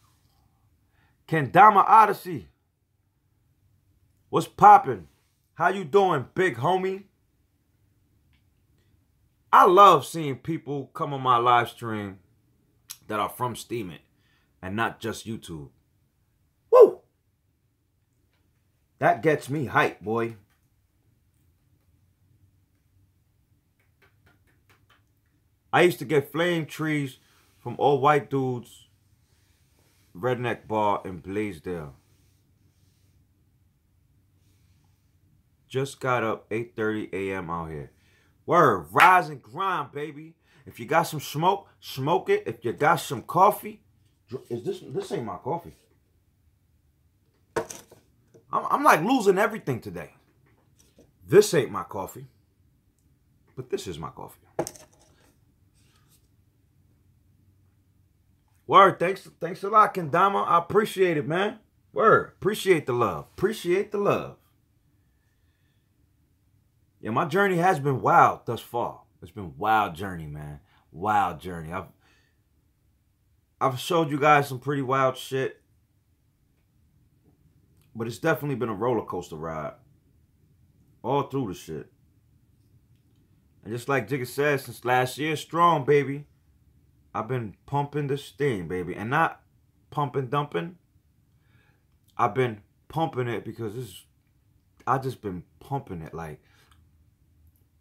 Kendama Odyssey, what's poppin'? How you doing, big homie? I love seeing people come on my live stream that are from Steem and not just YouTube. Woo! That gets me hyped, boy. I used to get flame trees from all white dudes, Redneck Bar in Blaisdell. Just got up 8:30 a.m. out here. Word, rise and grind, baby. If you got some smoke, smoke it. If you got some coffee, this ain't my coffee. I'm like losing everything today. This ain't my coffee, but this is my coffee. Word, thanks a lot, Kendama. I appreciate it, man. Word, appreciate the love. Appreciate the love. Yeah, my journey has been wild thus far. It's been a wild journey, man. Wild journey. I've showed you guys some pretty wild shit. But it's definitely been a roller coaster ride. All through the shit. And just like Jigga said, since last year, strong, baby. I've been pumping the steam, baby. And not pumping, dumping. I've been pumping it because I just been pumping it like,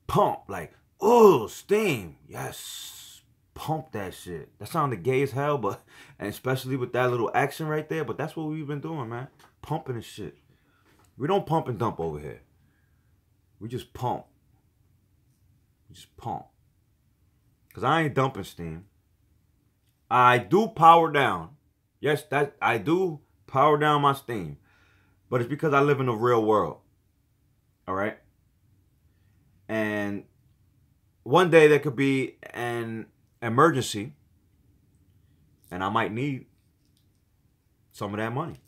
pump, like, oh, steam. Yes. Pump that shit. That sounded gay as hell, but, and especially with that little action right there, but that's what we've been doing, man. Pumping and shit. We don't pump and dump over here. We just pump. We just pump. Because I ain't dumping steam. I do power down. Yes, I do power down my steam. But it's because I live in the real world. All right? And one day there could be an emergency. And I might need some of that money.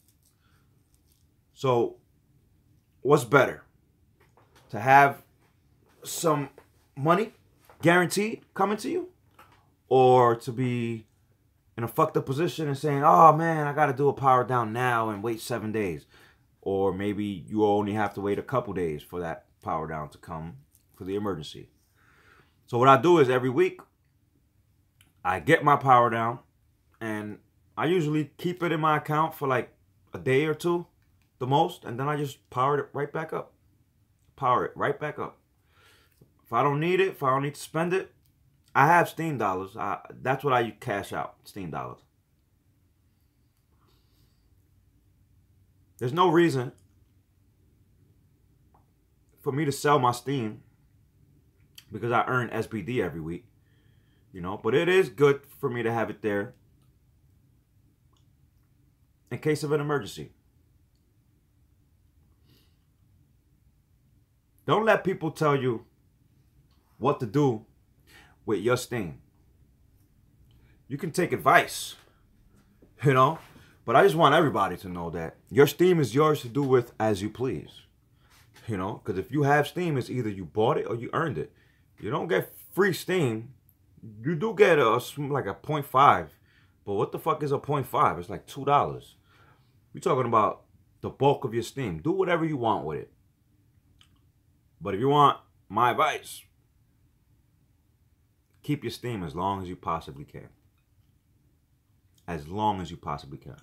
So what's better? To have some money guaranteed coming to you, or to be in a fucked up position and saying, oh man, I gotta do a power down now and wait 7 days. Or maybe you only have to wait a couple days for that power down to come for the emergency. So what I do is every week, I get my power down, and I usually keep it in my account for like a day or two, the most, and then I just power it right back up. Power it right back up. If I don't need it, if I don't need to spend it, I have Steem dollars. That's what I cash out, Steem dollars. There's no reason for me to sell my Steem because I earn SBD every week, you know. But it is good for me to have it there in case of an emergency. Don't let people tell you what to do with your Steem. You can take advice, you know. But I just want everybody to know that your Steem is yours to do with as you please. You know, because if you have Steem, it's either you bought it or you earned it. You don't get free Steem. You do get like a 0.5. But what the fuck is a 0.5? It's like $2. We're talking about the bulk of your Steem. Do whatever you want with it. But if you want my advice, keep your Steem as long as you possibly can. As long as you possibly can.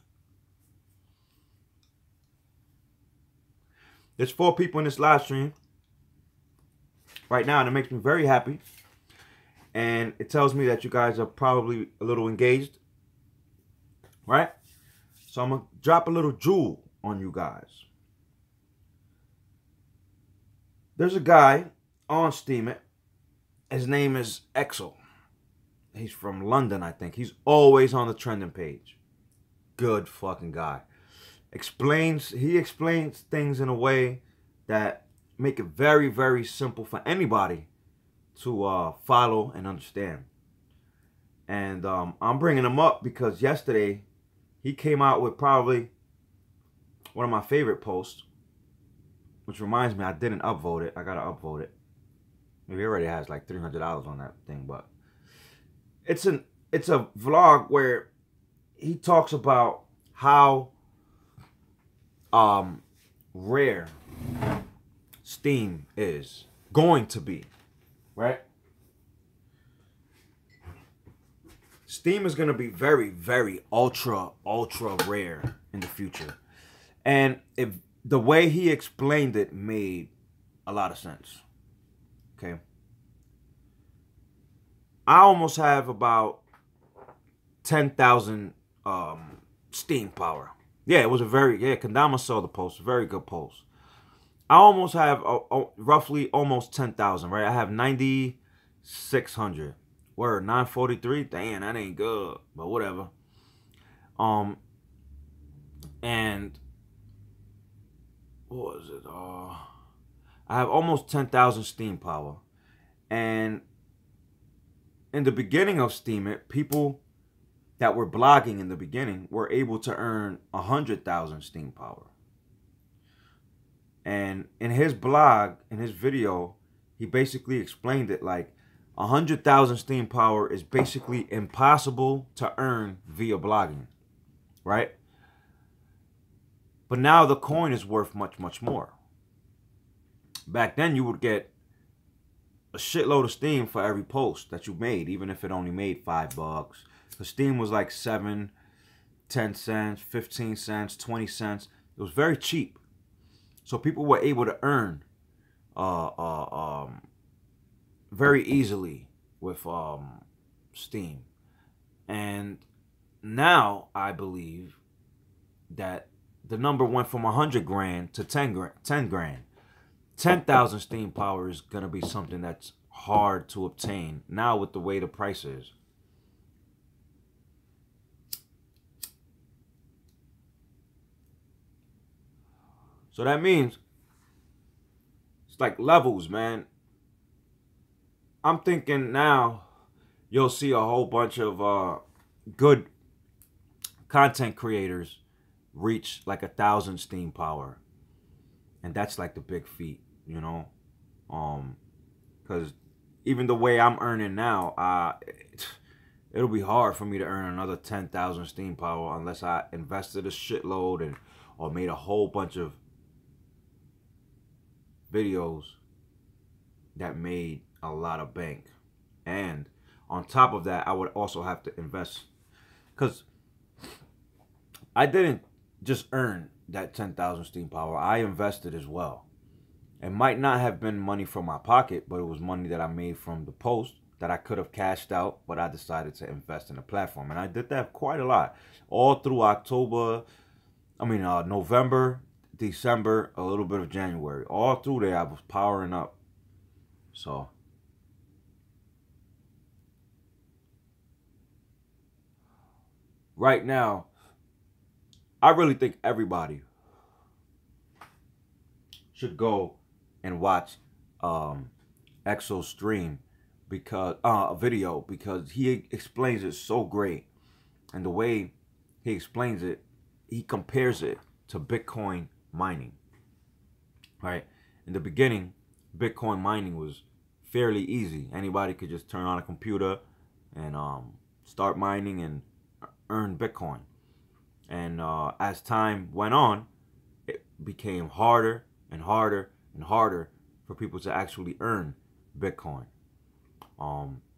There's 4 people in this live stream right now, and it makes me very happy. And it tells me that you guys are probably a little engaged, right? So I'm going to drop a little jewel on you guys. There's a guy on Steem It. His name is Exo. He's from London, I think. He's always on the trending page. Good fucking guy. He explains things in a way that make it very, very simple for anybody to follow and understand. And I'm bringing him up because yesterday he came out with probably one of my favorite posts, which reminds me I didn't upvote it. I gotta upvote it. Maybe it already has like $300 on that thing, but it's a vlog where he talks about how rare Steem is going to be, right? Steem is going to be very, very ultra rare in the future. And the way he explained it made a lot of sense. Okay. I almost have about 10,000 Steem power. Yeah, it was Kendama saw the post. Very good post. I almost have roughly almost 10,000, right? I have 9,600. Word, 943. Damn, that ain't good, but whatever. And what was it? I have almost 10,000 Steem power. And in the beginning of Steem It, people that were blogging in the beginning were able to earn 100,000 Steem power. And in his blog, in his video, he basically explained it like 100,000 Steem power is basically impossible to earn via blogging, right? But now the coin is worth much, much more. Back then, you would get a shitload of Steem for every post that you made, even if it only made $5. The Steem was like 7, 10 cents, 15 cents, 20 cents. It was very cheap. So people were able to earn very easily with Steem. And now I believe that the number went from 100 grand to 10 grand. 10,000 Steem power is going to be something that's hard to obtain now with the way the price is. So that means it's like levels, man. I'm thinking now you'll see a whole bunch of good content creators reach like 1,000 Steem power And that's like the big feat, you know? Because even the way I'm earning now, it'll be hard for me to earn another 10,000 Steam power unless I invested a shitload or made a whole bunch of videos that made a lot of bank. And on top of that, I would also have to invest, because I didn't just earn that 10,000 Steam power. I invested as well. It might not have been money from my pocket, but it was money that I made from the post that I could have cashed out, but I decided to invest in the platform. And I did that quite a lot. All through November, December, a little bit of January. All through there, I was powering up. So right now, I really think everybody should go and watch Exo stream, because a video, because he explains it so great. And the way he explains it, he compares it to Bitcoin mining. Right? In the beginning, Bitcoin mining was fairly easy. Anybody could just turn on a computer and start mining and earn Bitcoin. And as time went on, it became harder and harder and harder for people to actually earn Bitcoin.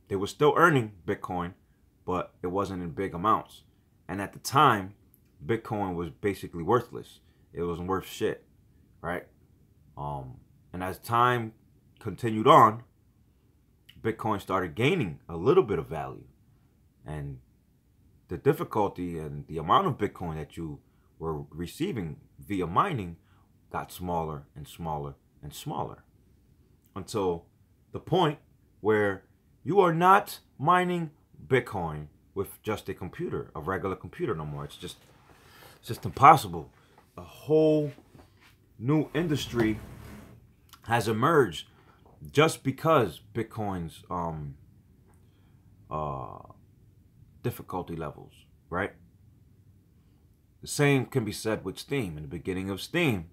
They were still earning Bitcoin, but it wasn't in big amounts. And at the time, Bitcoin was basically worthless. It wasn't worth shit, right? And as time continued on, Bitcoin started gaining a little bit of value. And the difficulty and the amount of Bitcoin that you were receiving via mining got smaller and smaller and smaller, until the point where you are not mining Bitcoin with just a computer, a regular computer, no more. It's just impossible. A whole new industry has emerged just because Bitcoin's difficulty levels, right? The same can be said with Steem. In the beginning of Steem,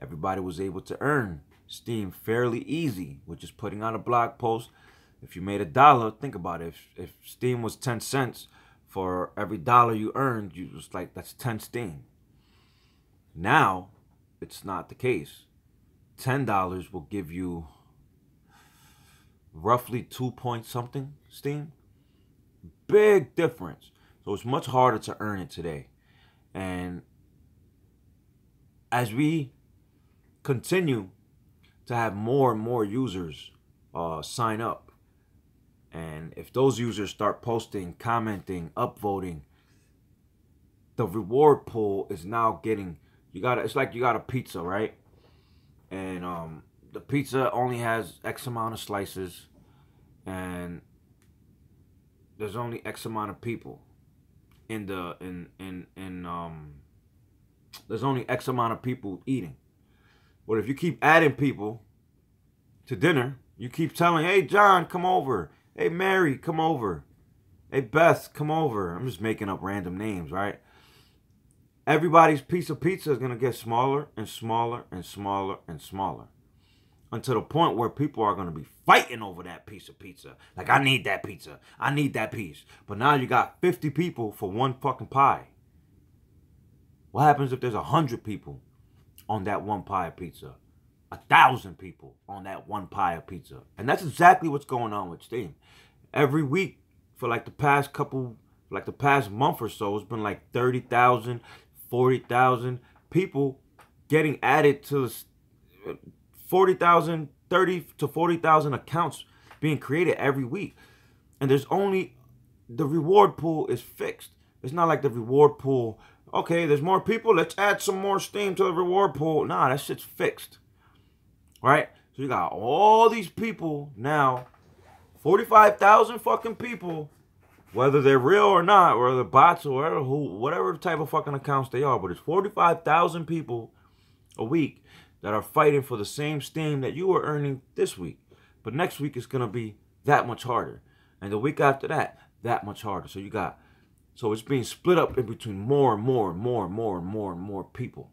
everybody was able to earn Steem fairly easy, which is putting out a blog post. If you made $1, think about it. If Steem was 10 cents, for every dollar you earned, you was like, that's 10 Steem. Now, it's not the case. $10 will give you roughly 2 point something Steem. Big difference. So it's much harder to earn it today. And as we continue to have more and more users sign up, and if those users start posting, commenting, upvoting, the reward pool is now getting, it's like you got a pizza, right? And the pizza only has X amount of slices, and there's only X amount of people there's only X amount of people eating. But if you keep adding people to dinner, you keep telling, hey, John, come over. Hey, Mary, come over. Hey, Beth, come over. I'm just making up random names, right? Everybody's piece of pizza is going to get smaller and smaller and smaller and smaller, until the point where people are going to be fighting over that piece of pizza. Like, I need that pizza. I need that piece. But now you got 50 people for one fucking pie. What happens if there's 100 people on that one pie of pizza? 1,000 people on that one pie of pizza. And that's exactly what's going on with Steem. Every week for like the past month or so, it's been like 30,000, 40,000 people getting added to 40,000, 30 to 40,000 accounts being created every week. And the reward pool is fixed. It's not like the reward pool, okay, there's more people, let's add some more Steem to the reward pool. Nah, that shit's fixed. Right? So you got all these people now, 45,000 fucking people, whether they're real or not, whether they're bots or whatever type of fucking accounts they are, but it's 45,000 people a week that are fighting for the same Steem that you were earning this week. But next week it's going to be that much harder. And the week after that, that much harder. So it's being split up in between more and more and more and more and more and more people.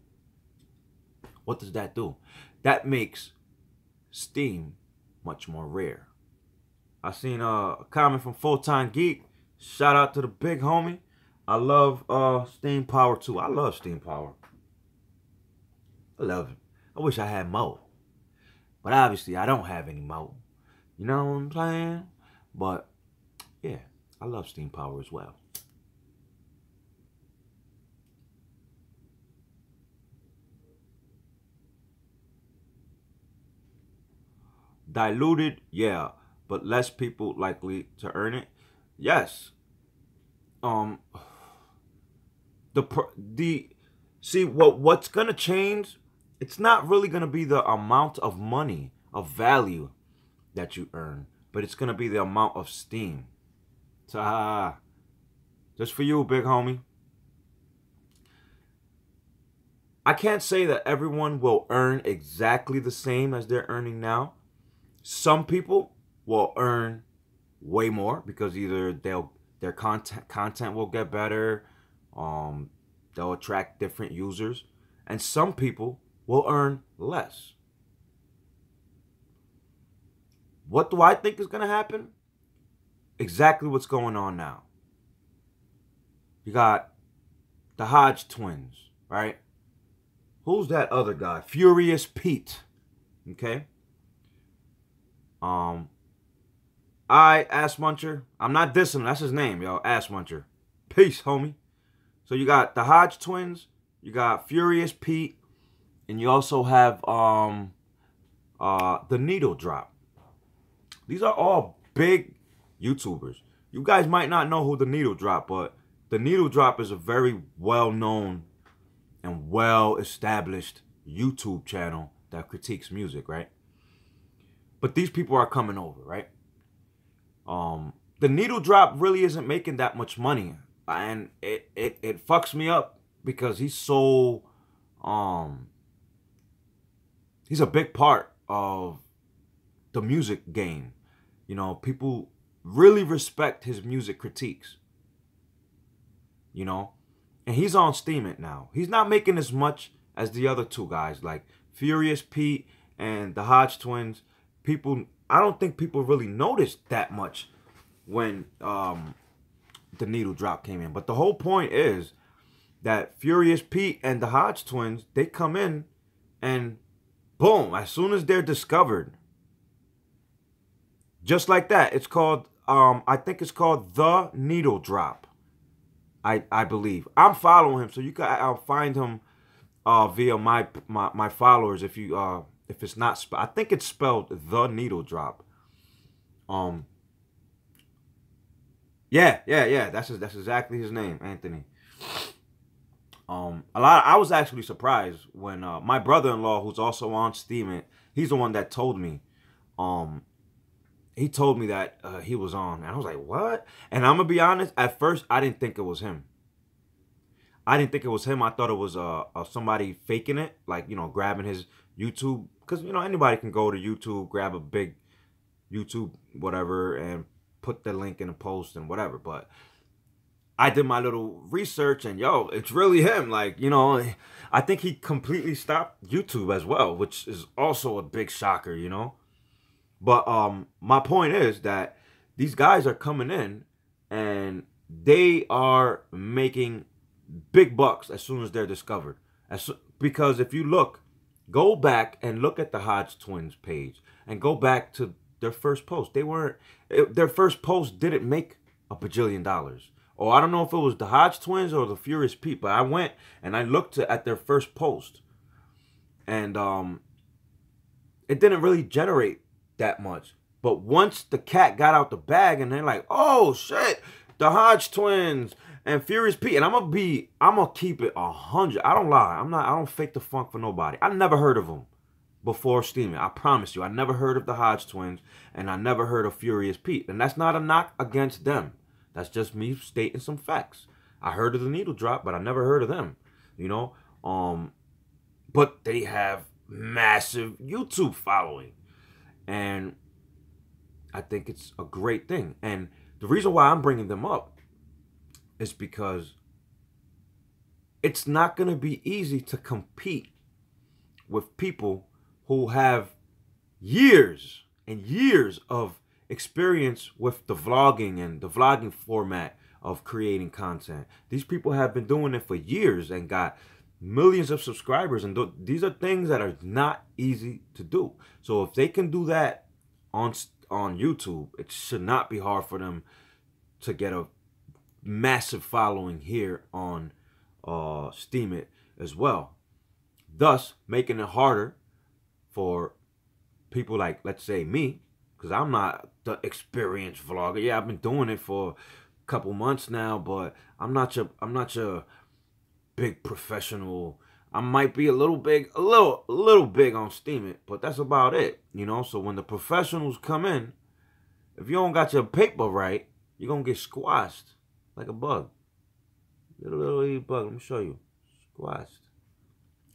What does that do? That makes Steem much more rare. I seen a comment from Full Time Geek. Shout out to the big homie. I love Steam Power too. I love Steam Power. I love it. I wish I had more. But obviously I don't have any more. You know what I'm saying? But yeah, I love Steam Power as well. Diluted, yeah, but less people likely to earn it. Yes. See what's gonna change? It's not really gonna be the amount of money, of value that you earn, but it's gonna be the amount of steam. So, just for you, big homie. I can't say that everyone will earn exactly the same as they're earning now. Some people will earn way more because either their content will get better, they'll attract different users, and some people will earn less. What do I think is going to happen? Exactly what's going on now. You got the Hodge twins, right? Who's that other guy? Furious Pete. Okay. Ass Muncher. I'm not dissing him. That's his name, yo. Ass Muncher. Peace, homie. So you got the Hodge twins. You got Furious Pete. And you also have the Needle Drop. These are all big YouTubers. You guys might not know who the Needle Drop, but the Needle Drop is a very well-known and well-established YouTube channel that critiques music, right? But these people are coming over, right? The Needle Drop really isn't making that much money, and it fucks me up because he's so he's a big part of the music game. You know, people really respect his music critiques. You know, and he's on Steem it now. He's not making as much as the other two guys, like Furious Pete and the Hodge twins. I don't think people really noticed that much when the Needle Drop came in. But the whole point is that Furious Pete and the Hodge twins, they come in and boom, as soon as they're discovered, just like that, it's called, I think it's called The Needle Drop. I believe. I'm following him, so you can I'll find him via my followers if you if it's not I think it's spelled The Needle Drop. Yeah. That's exactly his name, Anthony. I was actually surprised when my brother-in-law, who's also on Steem, he's the one that told me. He told me that he was on, and I was like, what? And I'm gonna be honest, at first I didn't think it was him. I thought it was somebody faking it, like, you know, grabbing his YouTube, because, you know, anybody can go to YouTube, grab a big YouTube whatever and put the link in a post and whatever. But I did my little research, and yo, it's really him. Like, you know, I think he completely stopped YouTube as well, which is also a big shocker, you know. But my point is that these guys are coming in and they are making big bucks as soon as they're discovered. Because if you go back and look at the Hodge twins page and go back to their first post. Their first post didn't make $1 bajillion. Or I don't know if it was the Hodge twins or the Furious Pete, but I went and I looked at their first post. And it didn't really generate that much. But once the cat got out the bag and they're like, oh shit, the Hodge twins and Furious Pete, and I'm gonna keep it 100. I don't lie. I don't fake the funk for nobody. I never heard of them before streaming. I promise you, I never heard of the Hodge twins, and I never heard of Furious Pete. And that's not a knock against them. That's just me stating some facts. I heard of the Needle Drop, but I never heard of them. You know, but they have massive YouTube following. And I think it's a great thing. And the reason why I'm bringing them up is because it's not going to be easy to compete with people who have years and years of experience with the vlogging and the vlogging format of creating content. These people have been doing it for years and got millions of subscribers, and these are things that are not easy to do. So if they can do that on YouTube, it should not be hard for them to get a massive following here on Steem It as well, thus making it harder for people like, let's say, me, because I'm not the experienced vlogger. Yeah, I've been doing it for a couple months now, but I'm not your big professional. I might be a little big on Steem It, but that's about it, you know. So when the professionals come in, if you don't got your paper right, you're gonna get squashed like a bug. Little bug. Let me show you. Squashed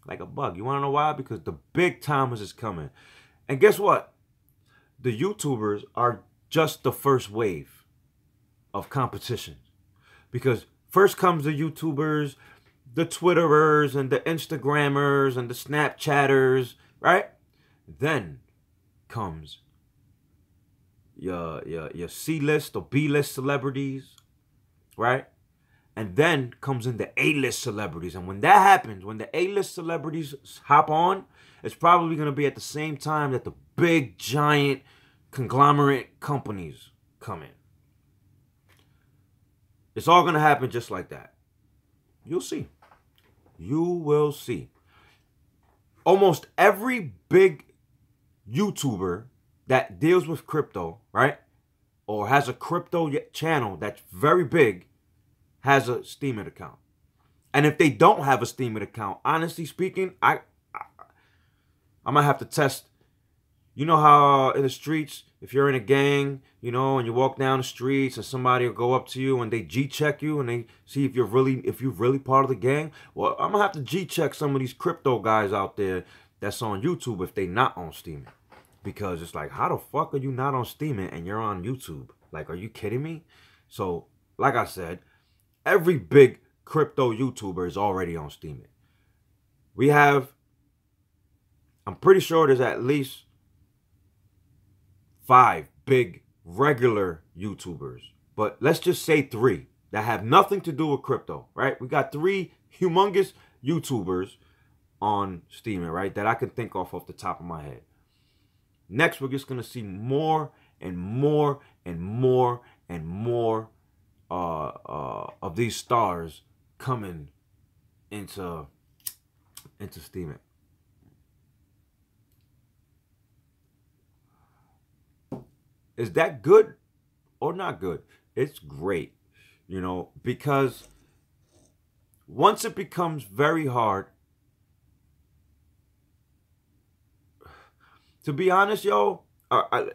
like a bug. You wanna know why? Because the big timers is coming. And guess what? The YouTubers are just the first wave of competition. Because first comes the YouTubers, the Twitterers, and the Instagrammers, and the Snapchatters, right? Then comes your C-list or B-list celebrities, right? And then comes in the A-list celebrities. And when that happens, when the A-list celebrities hop on, it's probably going to be at the same time that the big, giant, conglomerate companies come in. It's all going to happen just like that. You'll see. You will see. Almost every big YouTuber that deals with crypto, right? Or has a crypto channel that's very big, has a Steem It account. And if they don't have a Steem It account, honestly speaking, I might have to test. You know how in the streets, if you're in a gang, you know, and you walk down the streets and somebody will go up to you and they G-check you and they see if you're really part of the gang. Well, I'm gonna have to G-check some of these crypto guys out there that's on YouTube if they not on Steem It. Because it's like, how the fuck are you not on Steem It and you're on YouTube? Like, are you kidding me? So, like I said, every big crypto YouTuber is already on Steem It. We have, I'm pretty sure there's at least 5 big regular YouTubers. But let's just say 3 that have nothing to do with crypto, right? We got 3 humongous YouTubers on Steem It, right? That I can think off the top of my head. Next, we're just going to see more and more and more and more of these stars coming into Steem It. Is that good or not good? It's great, you know, because once it becomes very hard, to be honest, yo, I'm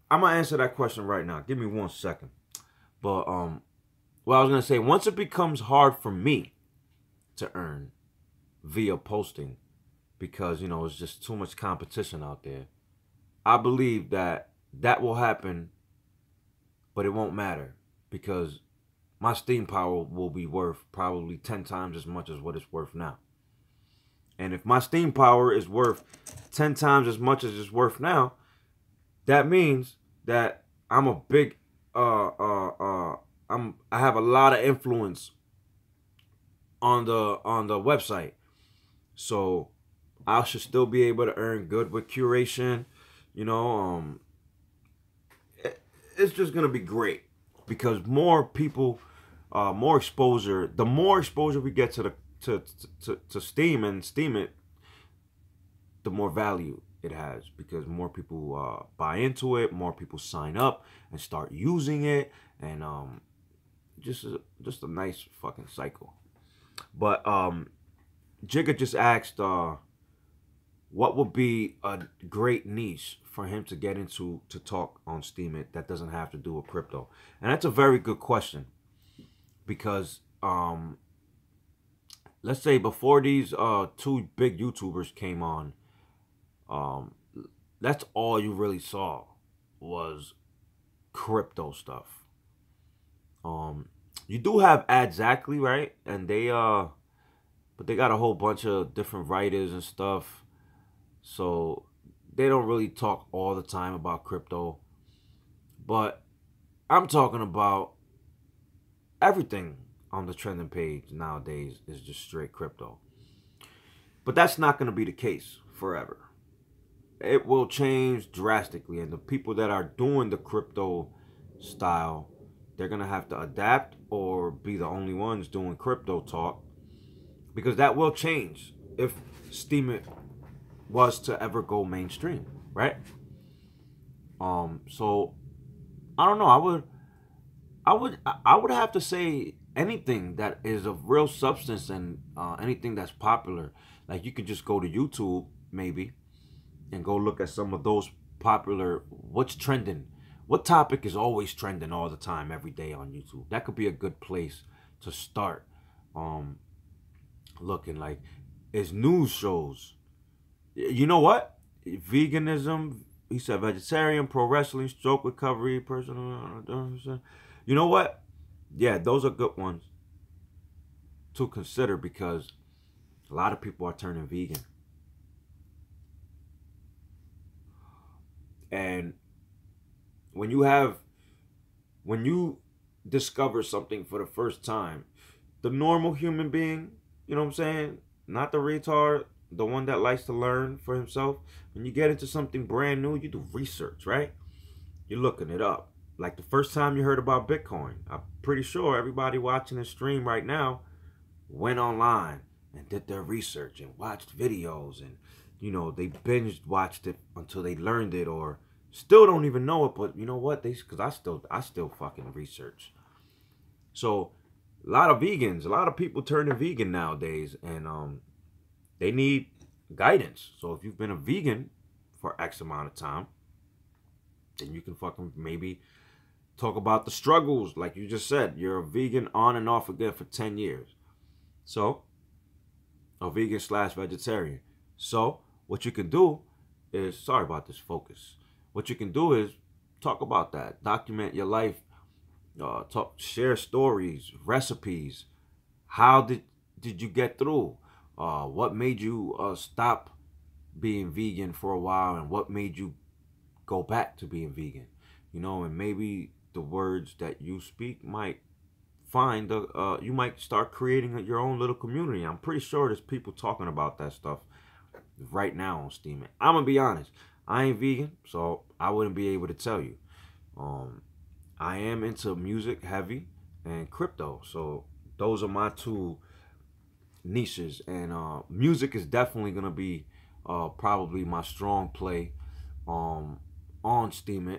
gonna answer that question right now. Give me 1 second. But well, I was gonna say, once it becomes hard for me to earn via posting, because, you know, it's just too much competition out there, I believe that will happen, but it won't matter, because my Steem power will be worth probably 10 times as much as what it's worth now. And if my Steem power is worth 10 times as much as it's worth now, that means that I'm a big I have a lot of influence on the website. So I should still be able to earn good with curation, you know. It's just gonna be great, because more people, more exposure. The more exposure we get to Steem and Steem It, the more value it has, because more people buy into it, more people sign up and start using it, and just a nice fucking cycle. But Jigga just asked what would be a great niche for him to get into to talk on Steem It that doesn't have to do with crypto. And that's a very good question, because let's say before these 2 big YouTubers came on, that's all you really saw was crypto stuff. You do have Adzactly, right? And they but but they got a whole bunch of different writers and stuff. So they don't really talk all the time about crypto. But I'm talking about everything on the trending page nowadays is just straight crypto. But that's not going to be the case forever. It will change drastically. And the people that are doing the crypto style, they're going to have to adapt or be the only ones doing crypto talk. Because that will change if Steem was to ever go mainstream, right? So I don't know. I would have to say anything that is of real substance and anything that's popular. Like you could just go to YouTube maybe and go look at some of those popular. What's trending? What topic is always trending all the time, every day on YouTube? That could be a good place to start. Looking like is news shows. You know what? Veganism. He said vegetarian, pro wrestling, stroke recovery, personal. You know what? Yeah, those are good ones to consider because a lot of people are turning vegan. And when you discover something for the first time, the normal human being, you know what I'm saying? Not the retard, the one that likes to learn for himself. When you get into something brand new, you do research, right? You're looking it up. Like the first time you heard about Bitcoin, I'm pretty sure everybody watching the stream right now went online and did their research and watched videos and, you know, they binged watched it until they learned it or still don't even know it. But you know what? Because I still fucking research. So a lot of vegans, a lot of people turning vegan nowadays and they need guidance. So if you've been a vegan for X amount of time, then you can fucking maybe talk about the struggles. Like you just said, you're a vegan on and off again for 10 years. So, a vegan / vegetarian. So, what you can do is, sorry about this focus. What you can do is talk about that. Document your life. Share stories, recipes. How did you get through? What made you stop being vegan for a while, and what made you go back to being vegan? You know, and maybe the words that you speak might find you might start creating your own little community. I'm pretty sure there's people talking about that stuff right now on Steem. I'm gonna be honest, I ain't vegan, so I wouldn't be able to tell you. I am into music heavy and crypto, so those are my two niches, and music is definitely gonna be probably my strong play on Steem,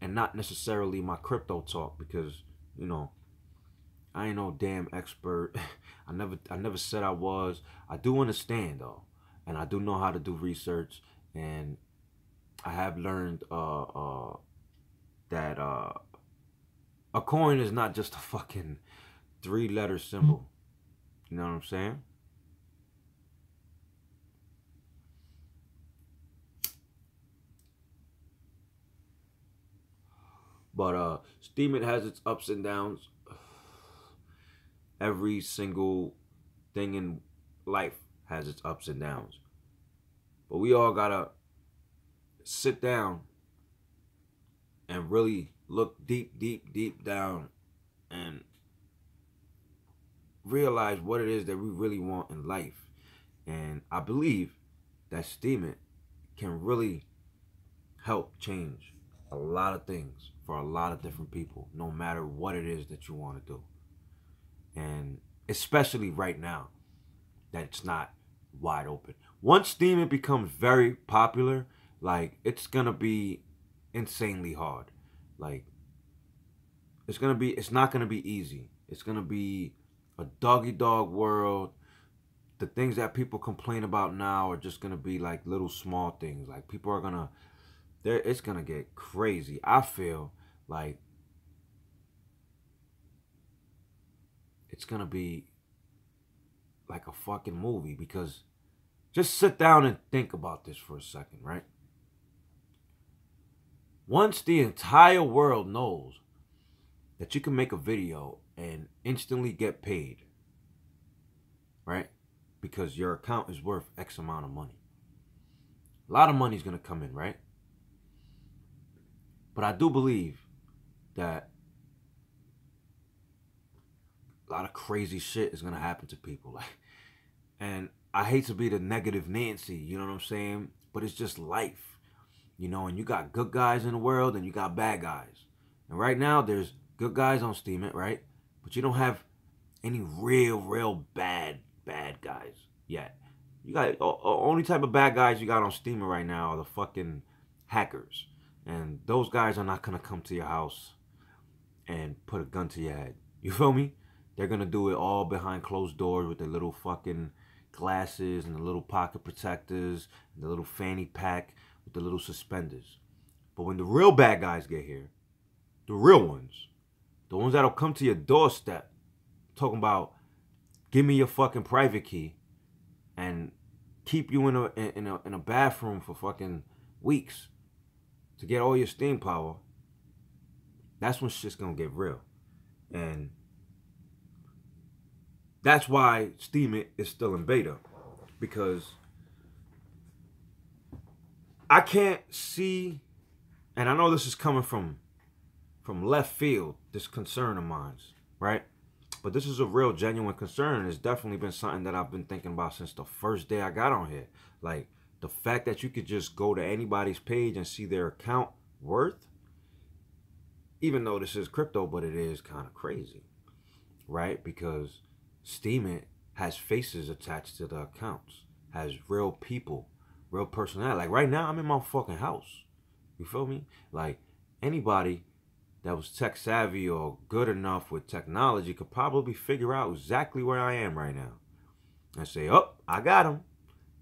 and not necessarily my crypto talk, because you know I ain't no damn expert. I never said I was. I do understand though, and I do know how to do research, and I have learned that a coin is not just a fucking 3-letter symbol. You know what I'm saying? But Steem, it has its ups and downs. Every single thing in life has its ups and downs. But we all gotta sit down and really look deep down and realize what it is that we really want in life. And I believe that Steem can really help change a lot of things for a lot of different people, no matter what it is that you want to do. And especially right now that it's not wide open. Once Steem becomes very popular, like, it's gonna be insanely hard. Like, it's not gonna be easy. It's gonna be a dog world. The things that people complain about now are just gonna be like little small things. Like, people are gonna, it's gonna get crazy. I feel like it's gonna be like a fucking movie, because just sit down and think about this for a second, right? Once the entire world knows that you can make a video and instantly get paid, right? because your account is worth X amount of money. A lot of money is going to come in, right? But I do believe that a lot of crazy shit is going to happen to people. And I hate to be the negative Nancy, you know what I'm saying? But it's just life, you know, and you got good guys in the world and you got bad guys. And right now there's good guys on Steem, right? But you don't have any real bad guys yet. You got only type of bad guys you got on Steam right now are the fucking hackers. And those guys are not going to come to your house and put a gun to your head. You feel me? They're going to do it all behind closed doors with their little fucking glasses and the little pocket protectors and the little fanny pack with the little suspenders. But when the real bad guys get here, the real ones, the ones that'll come to your doorstep talking about, give me your fucking private key and keep you in a bathroom for fucking weeks to get all your Steam power, that's when shit's gonna get real. And that's why Steem is still in beta, because I can't see, and I know this is coming from left field, this concern of mine, right? But this is a real genuine concern, and it's definitely been something that I've been thinking about since the first day I got on here. Like, the fact that you could just go to anybody's page and see their account worth, even though this is crypto, but it is kind of crazy, right? Because Steem has faces attached to the accounts, has real people, real personality. Like right now, I'm in my fucking house. You feel me? Like anybody that was tech savvy or good enough with technology could probably figure out exactly where I am right now and say, oh, I got him.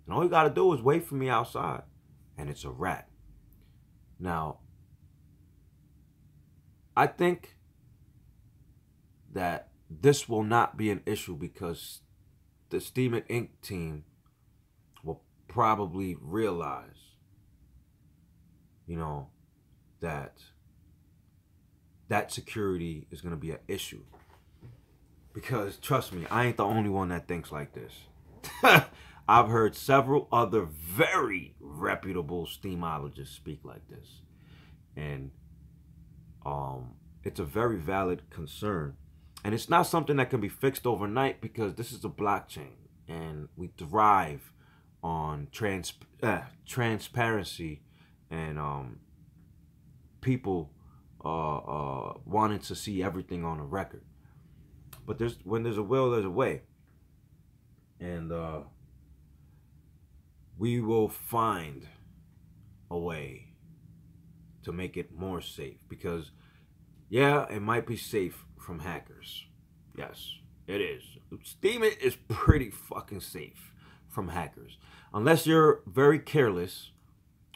And all you got to do is wait for me outside. And it's a wrap. Now, I think that this will not be an issue because the Steem Inc. team will probably realize, you know, that security is going to be an issue. Because, trust me, I ain't the only one that thinks like this. I've heard several other very reputable Steamologists speak like this. And it's a very valid concern. And it's not something that can be fixed overnight because this is a blockchain. And we thrive on transparency and people wanting to see everything on a record. But when there's a will, there's a way. And we will find a way to make it more safe. Because, yeah, it might be safe from hackers. Yes, it is. Steem is pretty fucking safe from hackers. Unless you're very careless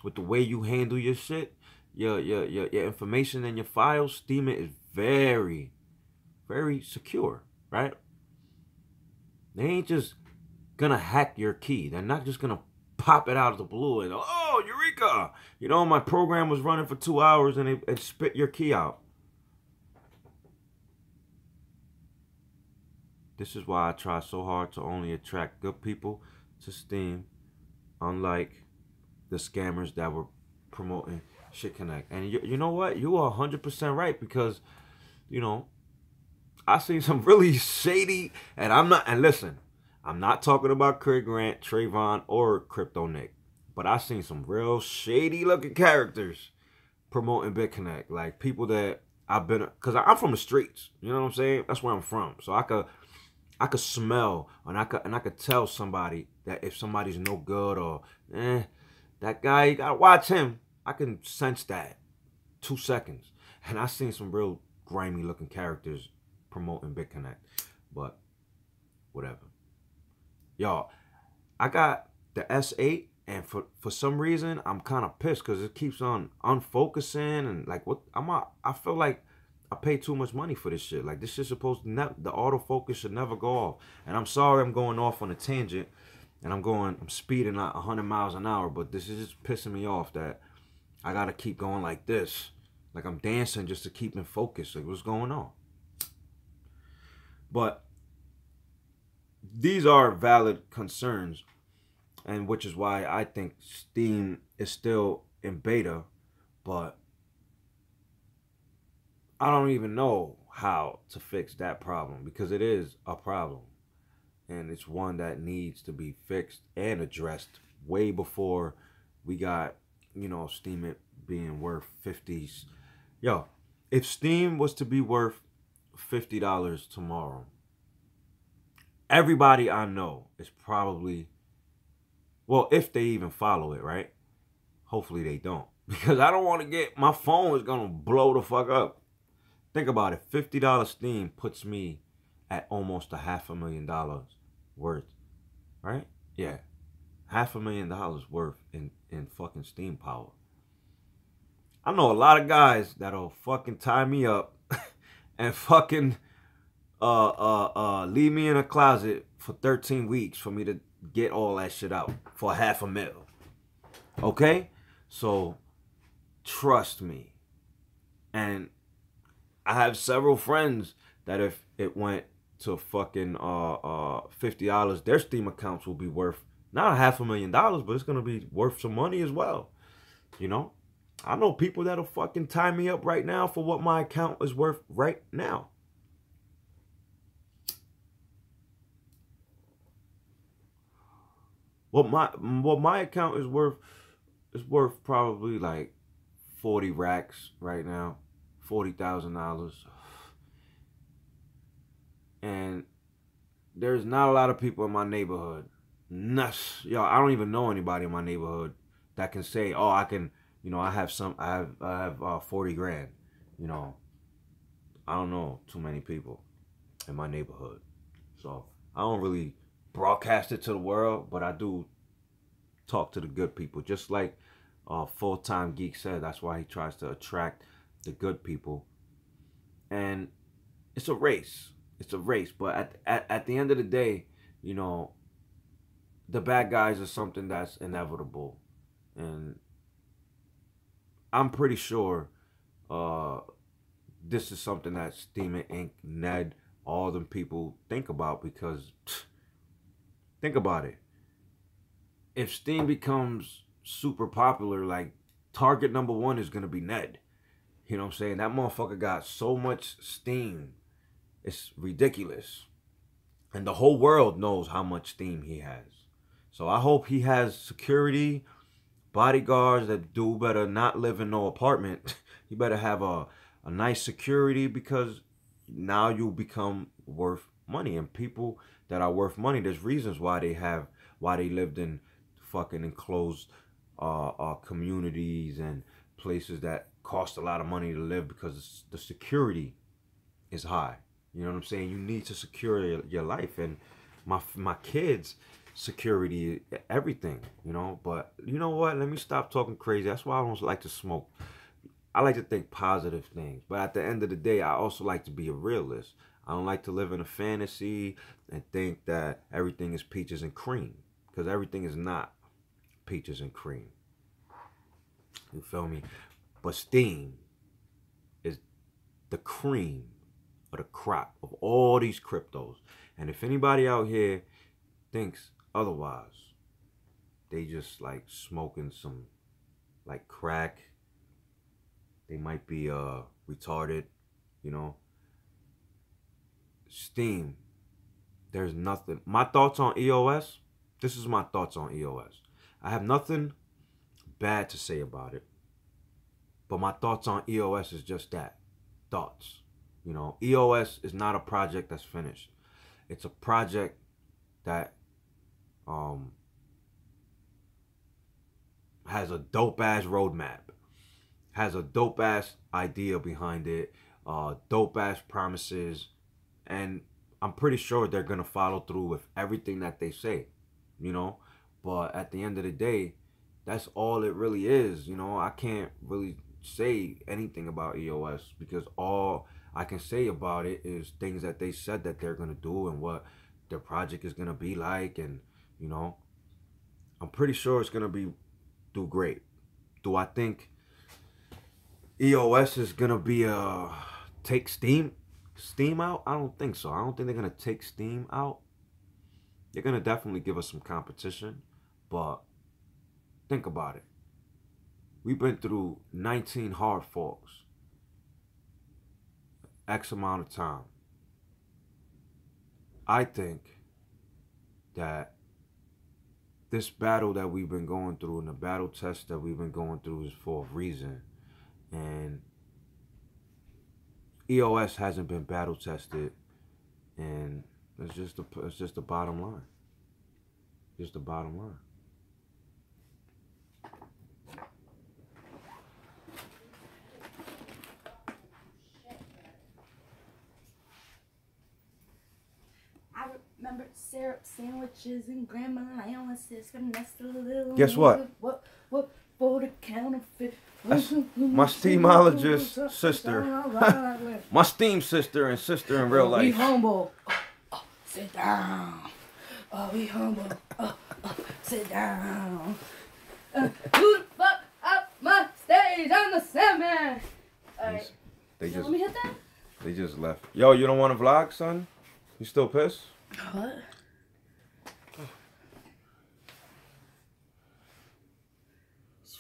with the way you handle your shit, your information and your files, Steem is very, very secure, right? They ain't just gonna hack your key. They're not just gonna pop it out of the blue and, oh, Eureka! You know, my program was running for 2 hours and it spit your key out. This is why I try so hard to only attract good people to Steem, unlike the scammers that were promoting Shit Connect. And you know what? You are 100% right because, you know, I seen some really shady, and listen, I'm not talking about Craig Grant, Trayvon, or Crypto Nick, but I seen some real shady looking characters promoting BitConnect. Like people that I've been, because I'm from the streets, you know what I'm saying? That's where I'm from. So I could smell and I could tell somebody that if somebody's no good or that guy, you gotta watch him. I can sense that 2 seconds. And I seen some real grimy looking characters promoting BitConnect. But whatever. Y'all, I got the S8 and for some reason I'm kind of pissed because it keeps on unfocusing and like I feel like I pay too much money for this shit. Like this shit's supposed to the autofocus should never go off. And I'm sorry I'm going off on a tangent and I'm speeding at 100 miles an hour, but this is just pissing me off that I gotta keep going like this. Like I'm dancing just to keep in focus. Like what's going on? But these are valid concerns, and which is why I think Steem is still in beta, but I don't even know how to fix that problem, because it is a problem, and it's one that needs to be fixed and addressed way before we got, you know, Steem it being worth 50s. Yo, if Steem was to be worth $50 tomorrow, everybody I know is probably, well, if they even follow it, right? Hopefully they don't, because I don't want to get, my phone is going to blow the fuck up. Think about it. $50 Steem puts me at almost $500,000 worth, right? Yeah, $500,000 worth in fucking Steem power. I know a lot of guys that'll fucking tie me up and fucking leave me in a closet for 13 weeks for me to get all that shit out for $500,000. Okay? So trust me. And I have several friends that if it went to fucking $50, their Steem accounts will be worth not $500,000, but it's gonna be worth some money as well. You know? I know people that'll fucking tie me up right now for what my account is worth right now. What my account is worth probably like 40 racks right now. $40,000. And there's not a lot of people in my neighborhood. Yo, I don't even know anybody in my neighborhood that can say, oh, I can, you know, I have 40 grand. You know, I don't know too many people in my neighborhood. So I don't really broadcast it to the world, but I do talk to the good people. Just like Full-Time Geek said, that's why he tries to attract the good people. And it's a race. It's a race. But at the end of the day, you know, the bad guys are something that's inevitable. And I'm pretty sure this is something that Steem Inc., Ned, all them people think about, because think about it. If Steem becomes super popular, like, target number one is going to be Ned. You know what I'm saying? That motherfucker got so much steam. It's ridiculous. And the whole world knows how much steam he has. So I hope he has security, bodyguards that do better not live in no apartment. You better have a nice security, because now you become worth money. And people that are worth money, there's reasons why they lived in fucking enclosed communities and places that cost a lot of money to live, because the security is high. You know what I'm saying? You need to secure your life, and my kids' security, everything, you know. But you know what? Let me stop talking crazy. That's why I don't like to smoke. I like to think positive things. But at the end of the day, I also like to be a realist. I don't like to live in a fantasy and think that everything is peaches and cream, because everything is not peaches and cream. You feel me? But Steem is the cream of the crop of all these cryptos. And if anybody out here thinks otherwise, they just like smoking some like crack. They might be retarded, you know. Steem, there's nothing. My thoughts on EOS, this is my thoughts on EOS. I have nothing bad to say about it. But my thoughts on EOS is just that. Thoughts. You know, EOS is not a project that's finished. It's a project that has a dope-ass roadmap. Has a dope-ass idea behind it. Dope-ass promises. And I'm pretty sure they're going to follow through with everything that they say. You know? But at the end of the day, that's all it really is. You know, I can't really say anything about EOS, because all I can say about it is things that they said that they're going to do and what their project is going to be like. And, you know, I'm pretty sure it's going to do great. Do I think EOS is going to be take Steem out? I don't think so. I don't think they're going to take Steem out. They're gonna definitely give us some competition, but think about it. We've been through 19 hard forks, X amount of time. I think that this battle that we've been going through and the battle test that we've been going through is for a reason. And EOS hasn't been battle tested, and it's just the bottom line. Just the bottom line. I remember syrup sandwiches and grandma allowances from Nestle Little. Guess what? What for the counterfeit? That's my steamologist sister. My steam sister and sister in real life. Be humble. Sit down. Be humble. Sit down. Who the fuck up my stage? I'm the Sandman. Alright. They just Let me hit that. They just left. Yo, you don't want to vlog, son? You still pissed? What? It's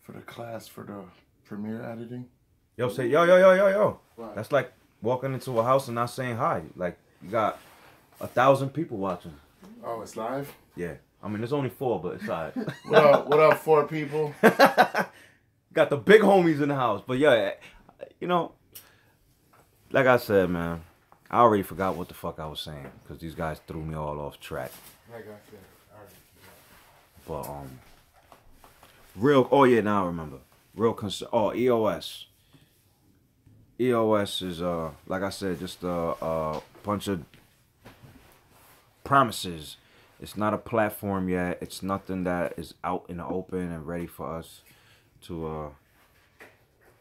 for the class for the premiere editing. Yo, say yo. What? That's like walking into a house and not saying hi. Like you got 1,000 people watching. Oh, it's live? Yeah. I mean, there's only 4, but it's alright. What up, 4 people? Got the big homies in the house. But yeah, you know, like I said, man, I already forgot what the fuck I was saying because these guys threw me all off track. Like I said, alright. But real. Oh yeah, now I remember. Real concern. Oh, EOS. EOS is like I said, just a bunch of promises. It's not a platform yet. It's nothing that is out in the open and ready for us to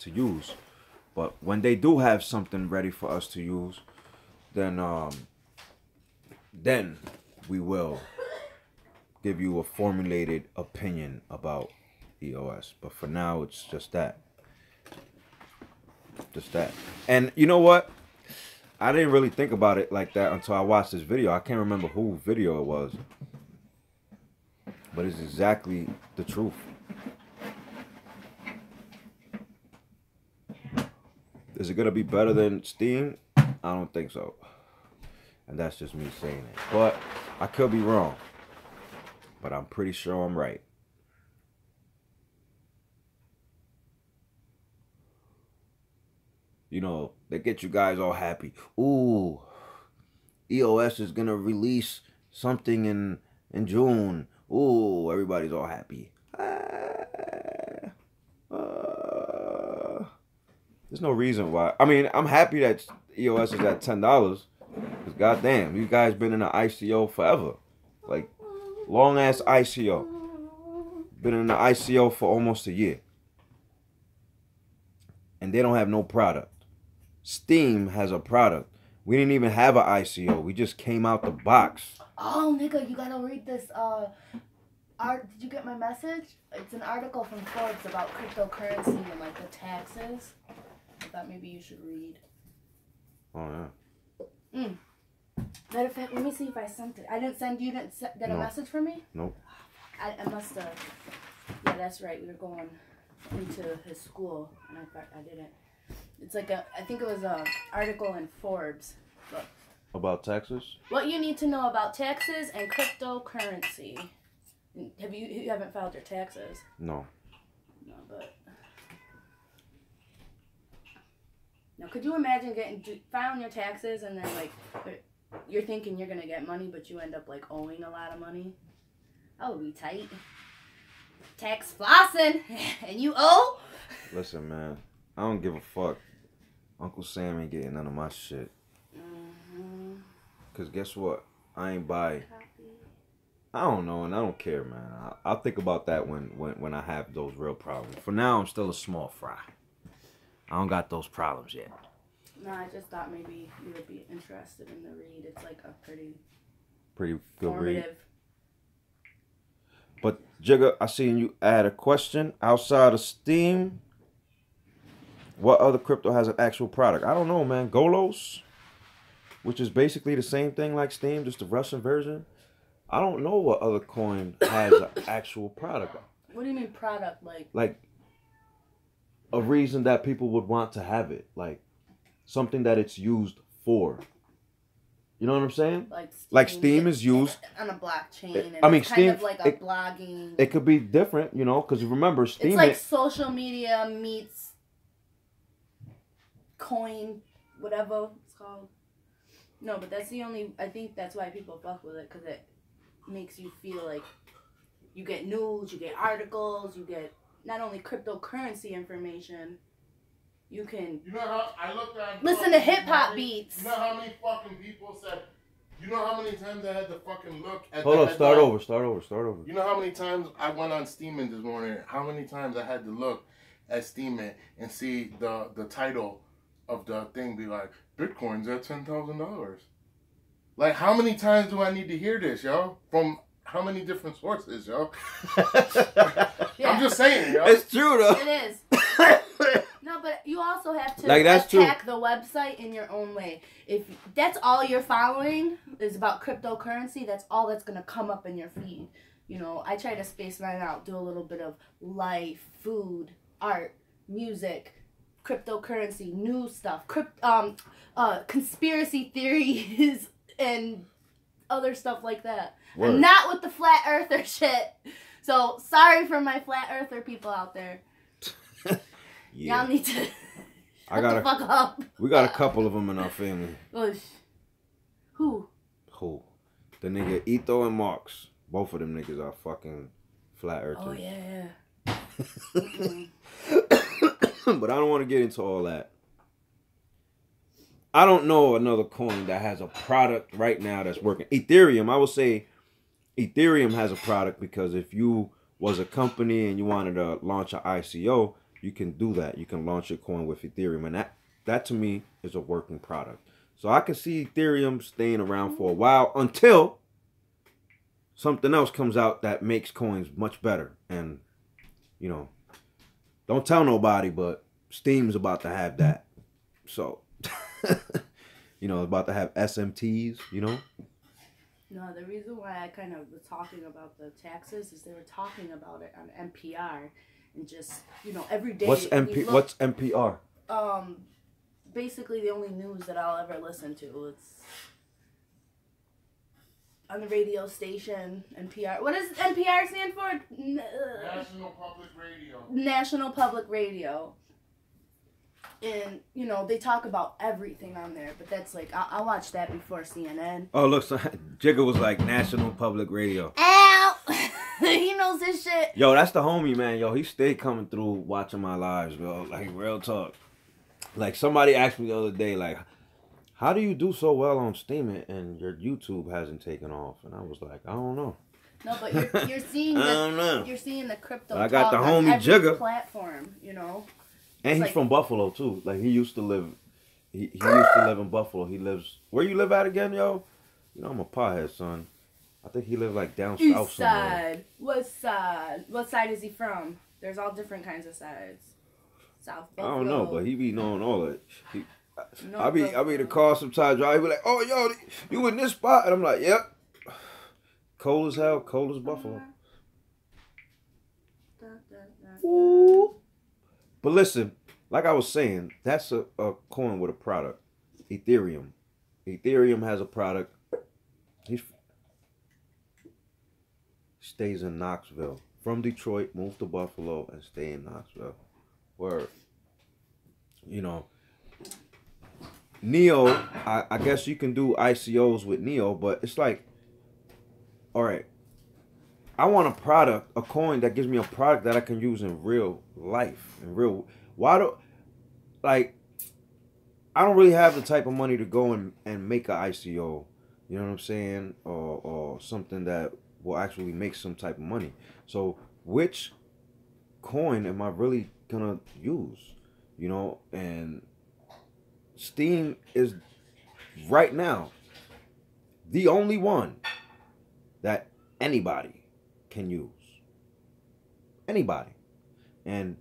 use. But when they do have something ready for us to use, then we will give you a formulated opinion about EOS. But for now, it's just that. Just that. And you know what? I didn't really think about it like that until I watched this video. I can't remember whose video it was. But it's exactly the truth. Is it going to be better than Steem? I don't think so. And that's just me saying it. But I could be wrong. But I'm pretty sure I'm right. You know, they get you guys all happy. Ooh, EOS is going to release something in June. Ooh, everybody's all happy. There's no reason why. I mean, I'm happy that EOS is at $10. Because goddamn, you guys been in the ICO forever. Like, long ass ICO. Been in the ICO for almost a year. And they don't have no product. Steem has a product. We didn't even have an ICO. We just came out the box. Oh, nigga, you gotta read this. Did you get my message? It's an article from Forbes about cryptocurrency and like the taxes. I thought maybe you should read. Oh yeah. Matter of fact, let me see if I sent it. I didn't send you. Didn't get a message from me? Nope. I must have. Yeah, that's right. We were going into his school, and I thought I didn't. It's like I think it was a article in Forbes. Look. About taxes? What you need to know about taxes and cryptocurrency. You haven't filed your taxes? No. No, but now could you imagine filing your taxes and then like you're thinking you're gonna get money, but you end up like owing a lot of money? That would be tight. Tax flossing and you owe? Listen, man. I don't give a fuck. Uncle Sam ain't getting none of my shit. Cause guess what? I ain't buy. I don't know, and I don't care, man. I'll think about that when I have those real problems. For now, I'm still a small fry. I don't got those problems yet. No, I just thought maybe you would be interested in the read. It's like a pretty good read. Formative. But Jigga, I seen you add a question outside of Steem. What other crypto has an actual product? I don't know, man. Golos? which is basically the same thing like Steem, just the Russian version. I don't know what other coin has an actual product. What do you mean product? Like a reason that people would want to have it, like something that it's used for. You know what I'm saying? Like Steem is used on a blockchain. And I mean, it's Steem, kind of like a blogging. It could be different, you know, because remember, Steem. It's like social media meets coin, whatever it's called. No, but that's the only. I think that's why people fuck with it, because it makes you feel like you get news, you get articles, you get not only cryptocurrency information. You can. You know how I looked at. Listen to hip hop beats. You know how many fucking people said. You know how many times I had to fucking look at. Hold on, start over. You know how many times I went on Steemman this morning? How many times I had to look at Steemman and see the title of the thing be like, Bitcoin's at $10,000. Like, how many times do I need to hear this, yo? From how many different sources, yo? Yeah. I'm just saying, yo. It's true though. It is. No, but you also have to that's attack the website in your own way. If that's all you're following is about cryptocurrency, that's all that's going to come up in your feed. You know, I try to space mine out, do a little bit of life, food, art, music, cryptocurrency, new stuff, conspiracy theories, and other stuff like that. Word. I'm not with the flat earther shit. So, sorry for my flat earther people out there. Yeah. Y'all need to shut the fuck up. We got a couple of them in our family. Who? The nigga Ito and Marks. Both of them niggas are fucking flat earthers. Oh, yeah. But I don't want to get into all that. I don't know another coin that has a product right now that's working. Ethereum, I would say Ethereum has a product, because if you was a company and you wanted to launch an ICO, you can do that. You can launch your coin with Ethereum. And that to me is a working product. So I can see Ethereum staying around for a while until something else comes out that makes coins much better. And, you know, don't tell nobody, but Steem's about to have that. So, you know, about to have SMTs, you know? No, the reason why I kind of was talking about the taxes is they were talking about it on NPR. And just, you know, every day. What's NPR? Basically the only news that I'll ever listen to. It's on the radio station, NPR. What does NPR stand for? National Public Radio. National Public Radio. And, you know, they talk about everything on there. But that's like, I'll watch that before CNN. Oh, look, so, Jigga was like National Public Radio. Ow! He knows his shit. Yo, that's the homie, man. Yo, he stayed coming through watching my lives, bro. Like, real talk. Like, somebody asked me the other day, like, how do you do so well on Steem and your YouTube hasn't taken off? And I was like, I don't know. No, but you're seeing you're seeing the crypto. I got the talk homie on every Jigga platform, you know. And he's from Buffalo too. Like, he used to live. He used to live in Buffalo. He lives. Where you live at again, yo? You know, I'm a pothead, son. I think he lived like down south somewhere. East side, west side. What side is he from? There's all different kinds of sides. South Buffalo. I don't know, but he be knowing all that. No, I be to call sometimes. I be like, oh, yo, you in this spot? And I'm like, yep. Cold as hell, cold as Buffalo. Ooh. But listen, like I was saying, that's a coin with a product. Ethereum. Ethereum has a product. He stays in Knoxville. From Detroit, moved to Buffalo, and stay in Knoxville. Word. You know, Neo, I guess you can do ICOs with Neo, but it's like, all right, I want a product, a coin that gives me a product that I can use in real life. I don't really have the type of money to go and make an ICO, you know what I'm saying? Or something that will actually make some type of money. So which coin am I really gonna use? You know, and Steem is right now the only one that anybody can use. Anybody. And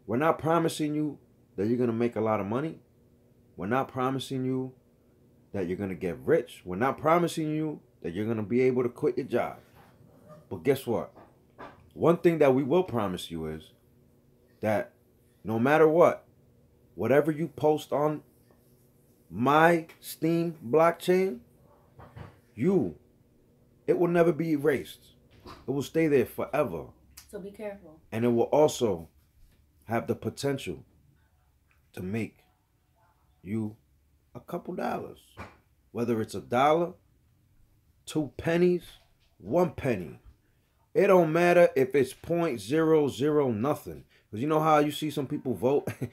we're not promising you that you're going to make a lot of money. We're not promising you that you're gonna get rich. We're not promising you that you're gonna be able to quit your job. But guess what? One thing that we will promise you is that no matter what, whatever you post on my Steem blockchain, it will never be erased. It will stay there forever. So be careful. And it will also have the potential to make you a couple dollars. Whether it's $1, 2 pennies, 1 penny. It don't matter if it's 0.00 nothing. Because you know how you see some people vote? You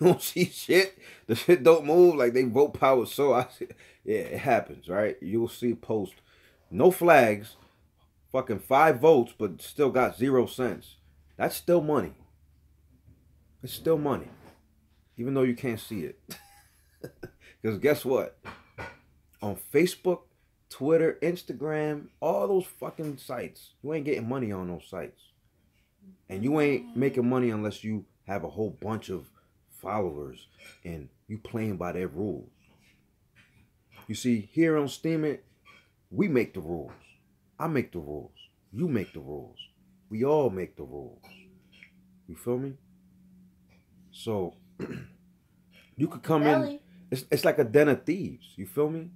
don't see shit. The shit don't move. Like they vote power. So yeah, it happens, right? You'll see post. No flags. Fucking 5 votes, but still got 0 cents. That's still money. It's still money. Even though you can't see it. Because guess what? On Facebook, Twitter, Instagram, all those fucking sites, you ain't getting money on those sites. And you ain't making money unless you have a whole bunch of followers and you playing by their rules. You see, here on Steem, we make the rules. I make the rules. You make the rules. We all make the rules. You feel me? So, you could come in. It's like a den of thieves. You feel me?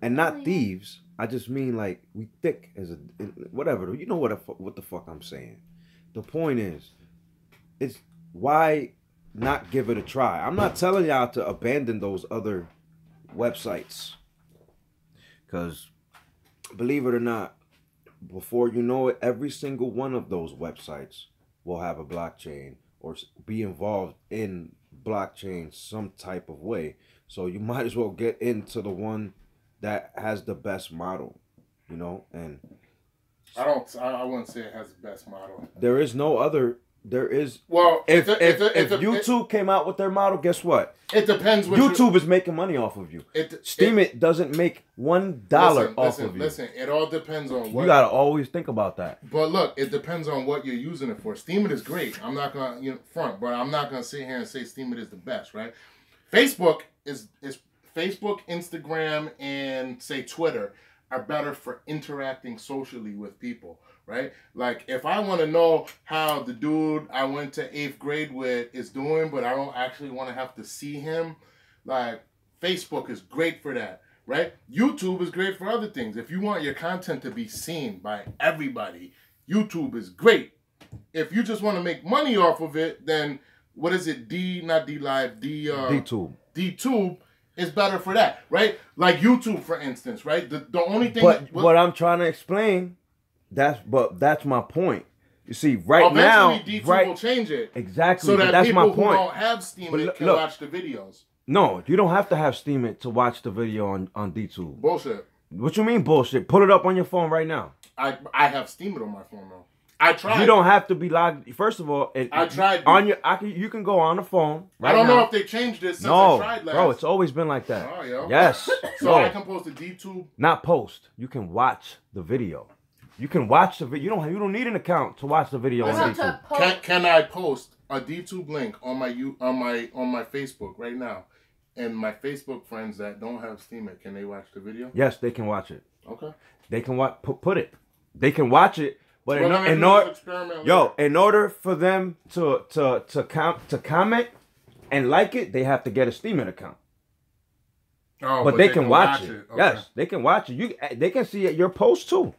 And not thieves. I just mean like we thick as a whatever. You know what the fuck I'm saying. The point is, it's why not give it a try. I'm not telling y'all to abandon those other websites. Because believe it or not, before you know it, every single one of those websites will have a blockchain or be involved in blockchain some type of way. So you might as well get into the one that has the best model, you know. And I wouldn't say it has the best model. There is no other. There is. Well, if YouTube came out with their model, guess what? It depends. YouTube is making money off of you. Steem doesn't make $1 off of you. Listen, it all depends on what. You gotta always think about that. But look, it depends on what you're using it for. Steem is great. I'm not gonna front, but I'm not gonna sit here and say Steem is the best, right? Facebook is Facebook, Instagram, and say Twitter are better for interacting socially with people, right? Like if I want to know how the dude I went to 8th grade with is doing, but I don't actually want to have to see him, like Facebook is great for that, right? YouTube is great for other things. If you want your content to be seen by everybody, YouTube is great. If you just want to make money off of it, then what is it? DTube is better for that, right? Like YouTube, for instance, right? The only thing. But what I'm trying to explain, that's my point. You see, right now, DTube will change it exactly. So that that's people my point. who don't have Steem can watch the videos. No, you don't have to have Steem to watch the video on DTube. Bullshit. What you mean bullshit? Put it up on your phone right now. I have Steem on my phone now. I tried. You don't have to be logged. First of all, I tried. You can go on the phone. Right I don't now. know if they changed this since I tried last. Bro, it's always been like that. Oh, yo. Yes. So I can post a DTube. Not post. You can watch the video. You can watch the video. You don't need an account to watch the video on DTube. Can I post a DTube link on my Facebook right now? And my Facebook friends that don't have Steem, can they watch the video? Yes, they can watch it. Okay. They can put it. They can watch it. But in order for them to comment and like it, they have to get a Steem account. Oh, but they can watch it. Okay. Yes, they can watch it. They can see your post too.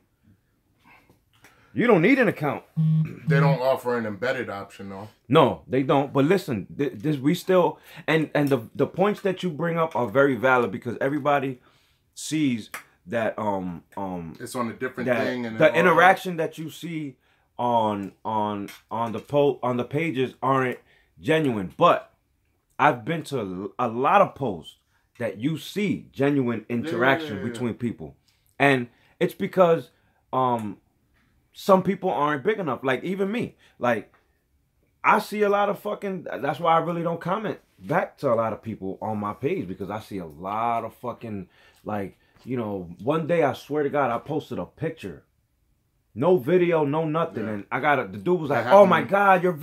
You don't need an account. They don't offer an embedded option though. No, they don't. But listen, we still and the points that you bring up are very valid because everybody sees that it's on a different thing, and the interaction that you see on the pages aren't genuine. But I've been to a lot of posts that you see genuine interaction between people, and it's because some people aren't big enough. Like even me, like I see a lot of fucking. That's why I really don't comment back to a lot of people on my page because I see a lot of fucking like. You know, one day I swear to God, I posted a picture No video, no nothing. Yeah. And I got the dude was That like, "Oh happened my to me. God, your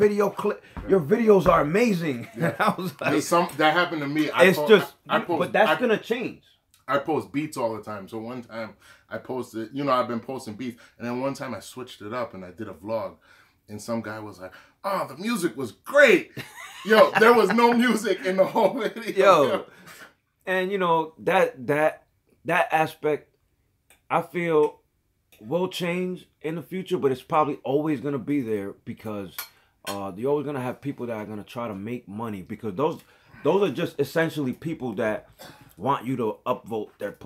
videos are amazing." Yeah. I was like, That happened to me. but that's gonna change. I post beats all the time. So one time I posted, I've been posting beats, and then one time I switched it up and I did a vlog, and some guy was like, "Oh, the music was great." Yo, there was no music in the whole video. Yo, and that aspect, I feel, will change in the future, but it's probably always gonna be there because you're always gonna have people that are gonna try to make money because those are just essentially people that want you to upvote their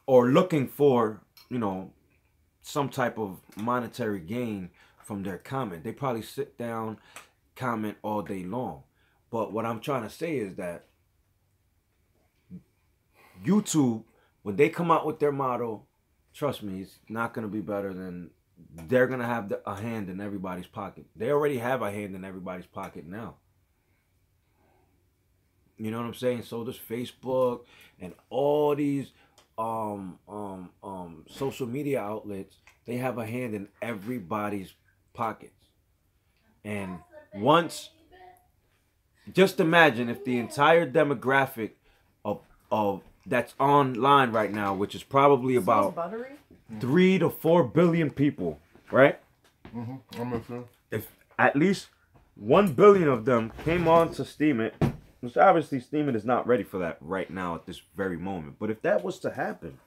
or looking for some type of monetary gain from their comment. They probably sit down, comment all day long. But what I'm trying to say is that YouTube, when they come out with their model, trust me, it's not going to be better than they're going to have a hand in everybody's pocket. They already have a hand in everybody's pocket now. You know what I'm saying? So does Facebook and all these social media outlets. They have a hand in everybody's pockets. And just imagine if the entire demographic of that's online right now, which is probably about 3 to 4 billion people, right? Mm-hmm. I'm sure. If at least 1 billion of them came on to Steem It, which obviously Steem It is not ready for that right now at this very moment. But if that was to happen,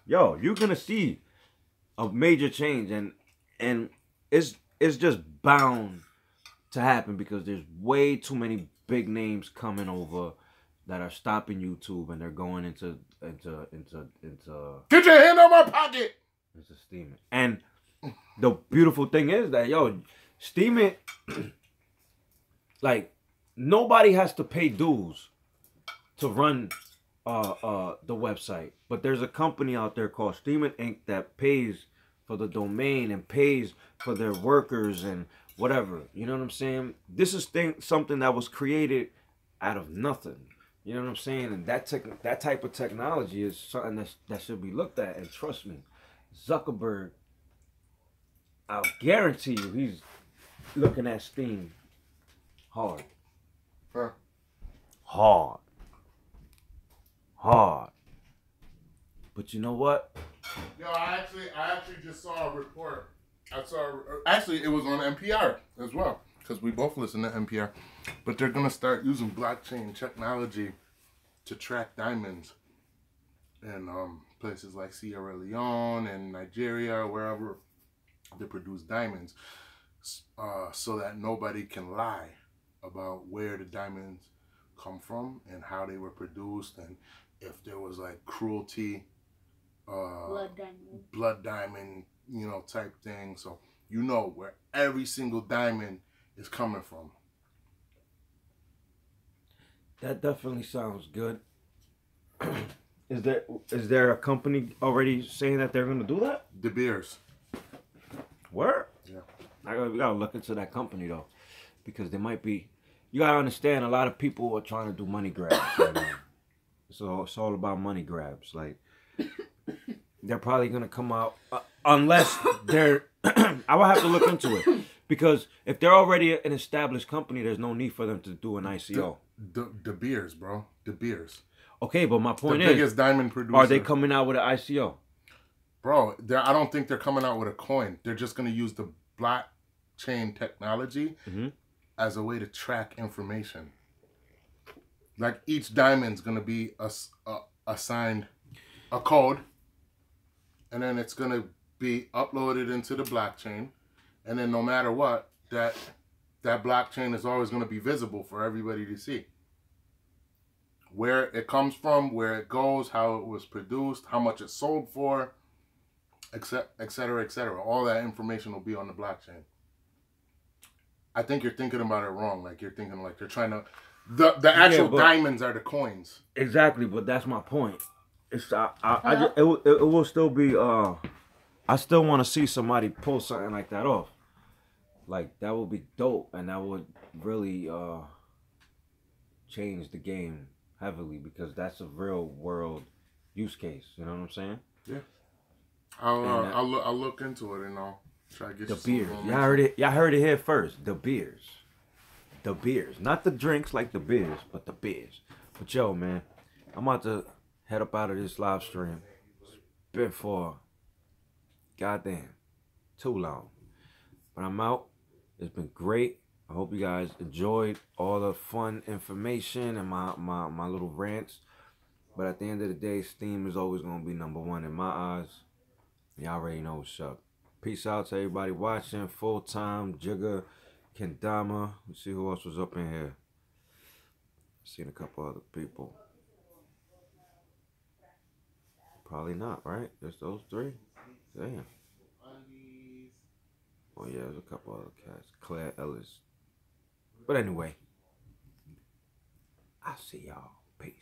yo, you're gonna see a major change, and it's just bound to happen because there's way too many big names coming over that are stopping YouTube, and they're going into Get your hand out my pocket. It's a Steem It. And the beautiful thing is that, yo, Steem It, like, nobody has to pay dues to run the website. But there's a company out there called Steem It Inc. that pays for the domain and pays for their workers and whatever. You know what I'm saying? This is something that was created out of nothing. You know what I'm saying? And that type of technology is something that should be looked at. And trust me, Zuckerberg, I'll guarantee you, he's looking at Steem hard. Huh. Hard. But you know what? Yo, I actually just saw a report. Actually, it was on NPR as well, because we both listen to NPR. But they're gonna start using blockchain technology to track diamonds in places like Sierra Leone and Nigeria, wherever they produce diamonds, so that nobody can lie about where the diamonds come from and how they were produced, and if there was like cruelty, blood diamond, type thing. So where every single diamond is coming from. That definitely sounds good. Is there a company already saying that they're gonna do that? De Beers. Where? Yeah. We gotta look into that company though, because there might be. You gotta understand, a lot of people are trying to do money grabs right now. So it's all about money grabs. Like, they're probably gonna come out unless they're. I will have to look into it, because if they're already an established company, there's no need for them to do an ICO. De Beers, bro. De Beers. Okay, but my point the is, biggest diamond producer. Are they coming out with an ICO? Bro, I don't think they're coming out with a coin. They're just gonna use the blockchain technology as a way to track information. Like, each diamond's gonna be assigned a code, and then it's gonna be uploaded into the blockchain, and then no matter what, that blockchain is always gonna be visible for everybody to see. Where it comes from, where it goes, how it was produced, how much it sold for, et cetera, et cetera. All that information will be on the blockchain. I think you're thinking about it wrong. Like, you're thinking like they're trying to... The actual diamonds are the coins. Exactly, but that's my point. It's it will still be... I still want to see somebody pull something like that off. Like, that would be dope, and that would really change the game heavily, because that's a real world use case. You know what I'm saying? Yeah. And I'll look into it and I'll try to get the you some beers. information. Y'all heard it here first. The beers. The beers. Not the drinks like the beers, but the beers. But yo, man, I'm about to head up out of this live stream. It's been for goddamn too long. But I'm out. It's been great. I hope you guys enjoyed all the fun information and my little rants. But at the end of the day, Steem is always going to be number one in my eyes. Y'all already know what's up. Peace out to everybody watching. Full time, Jigga, Kendama. Let's see who else was up in here. Seen a couple other people. Probably not, right? Just those three? Damn. Oh yeah, there's a couple other cats. Claire Ellis. But anyway, I'll see y'all. Peace.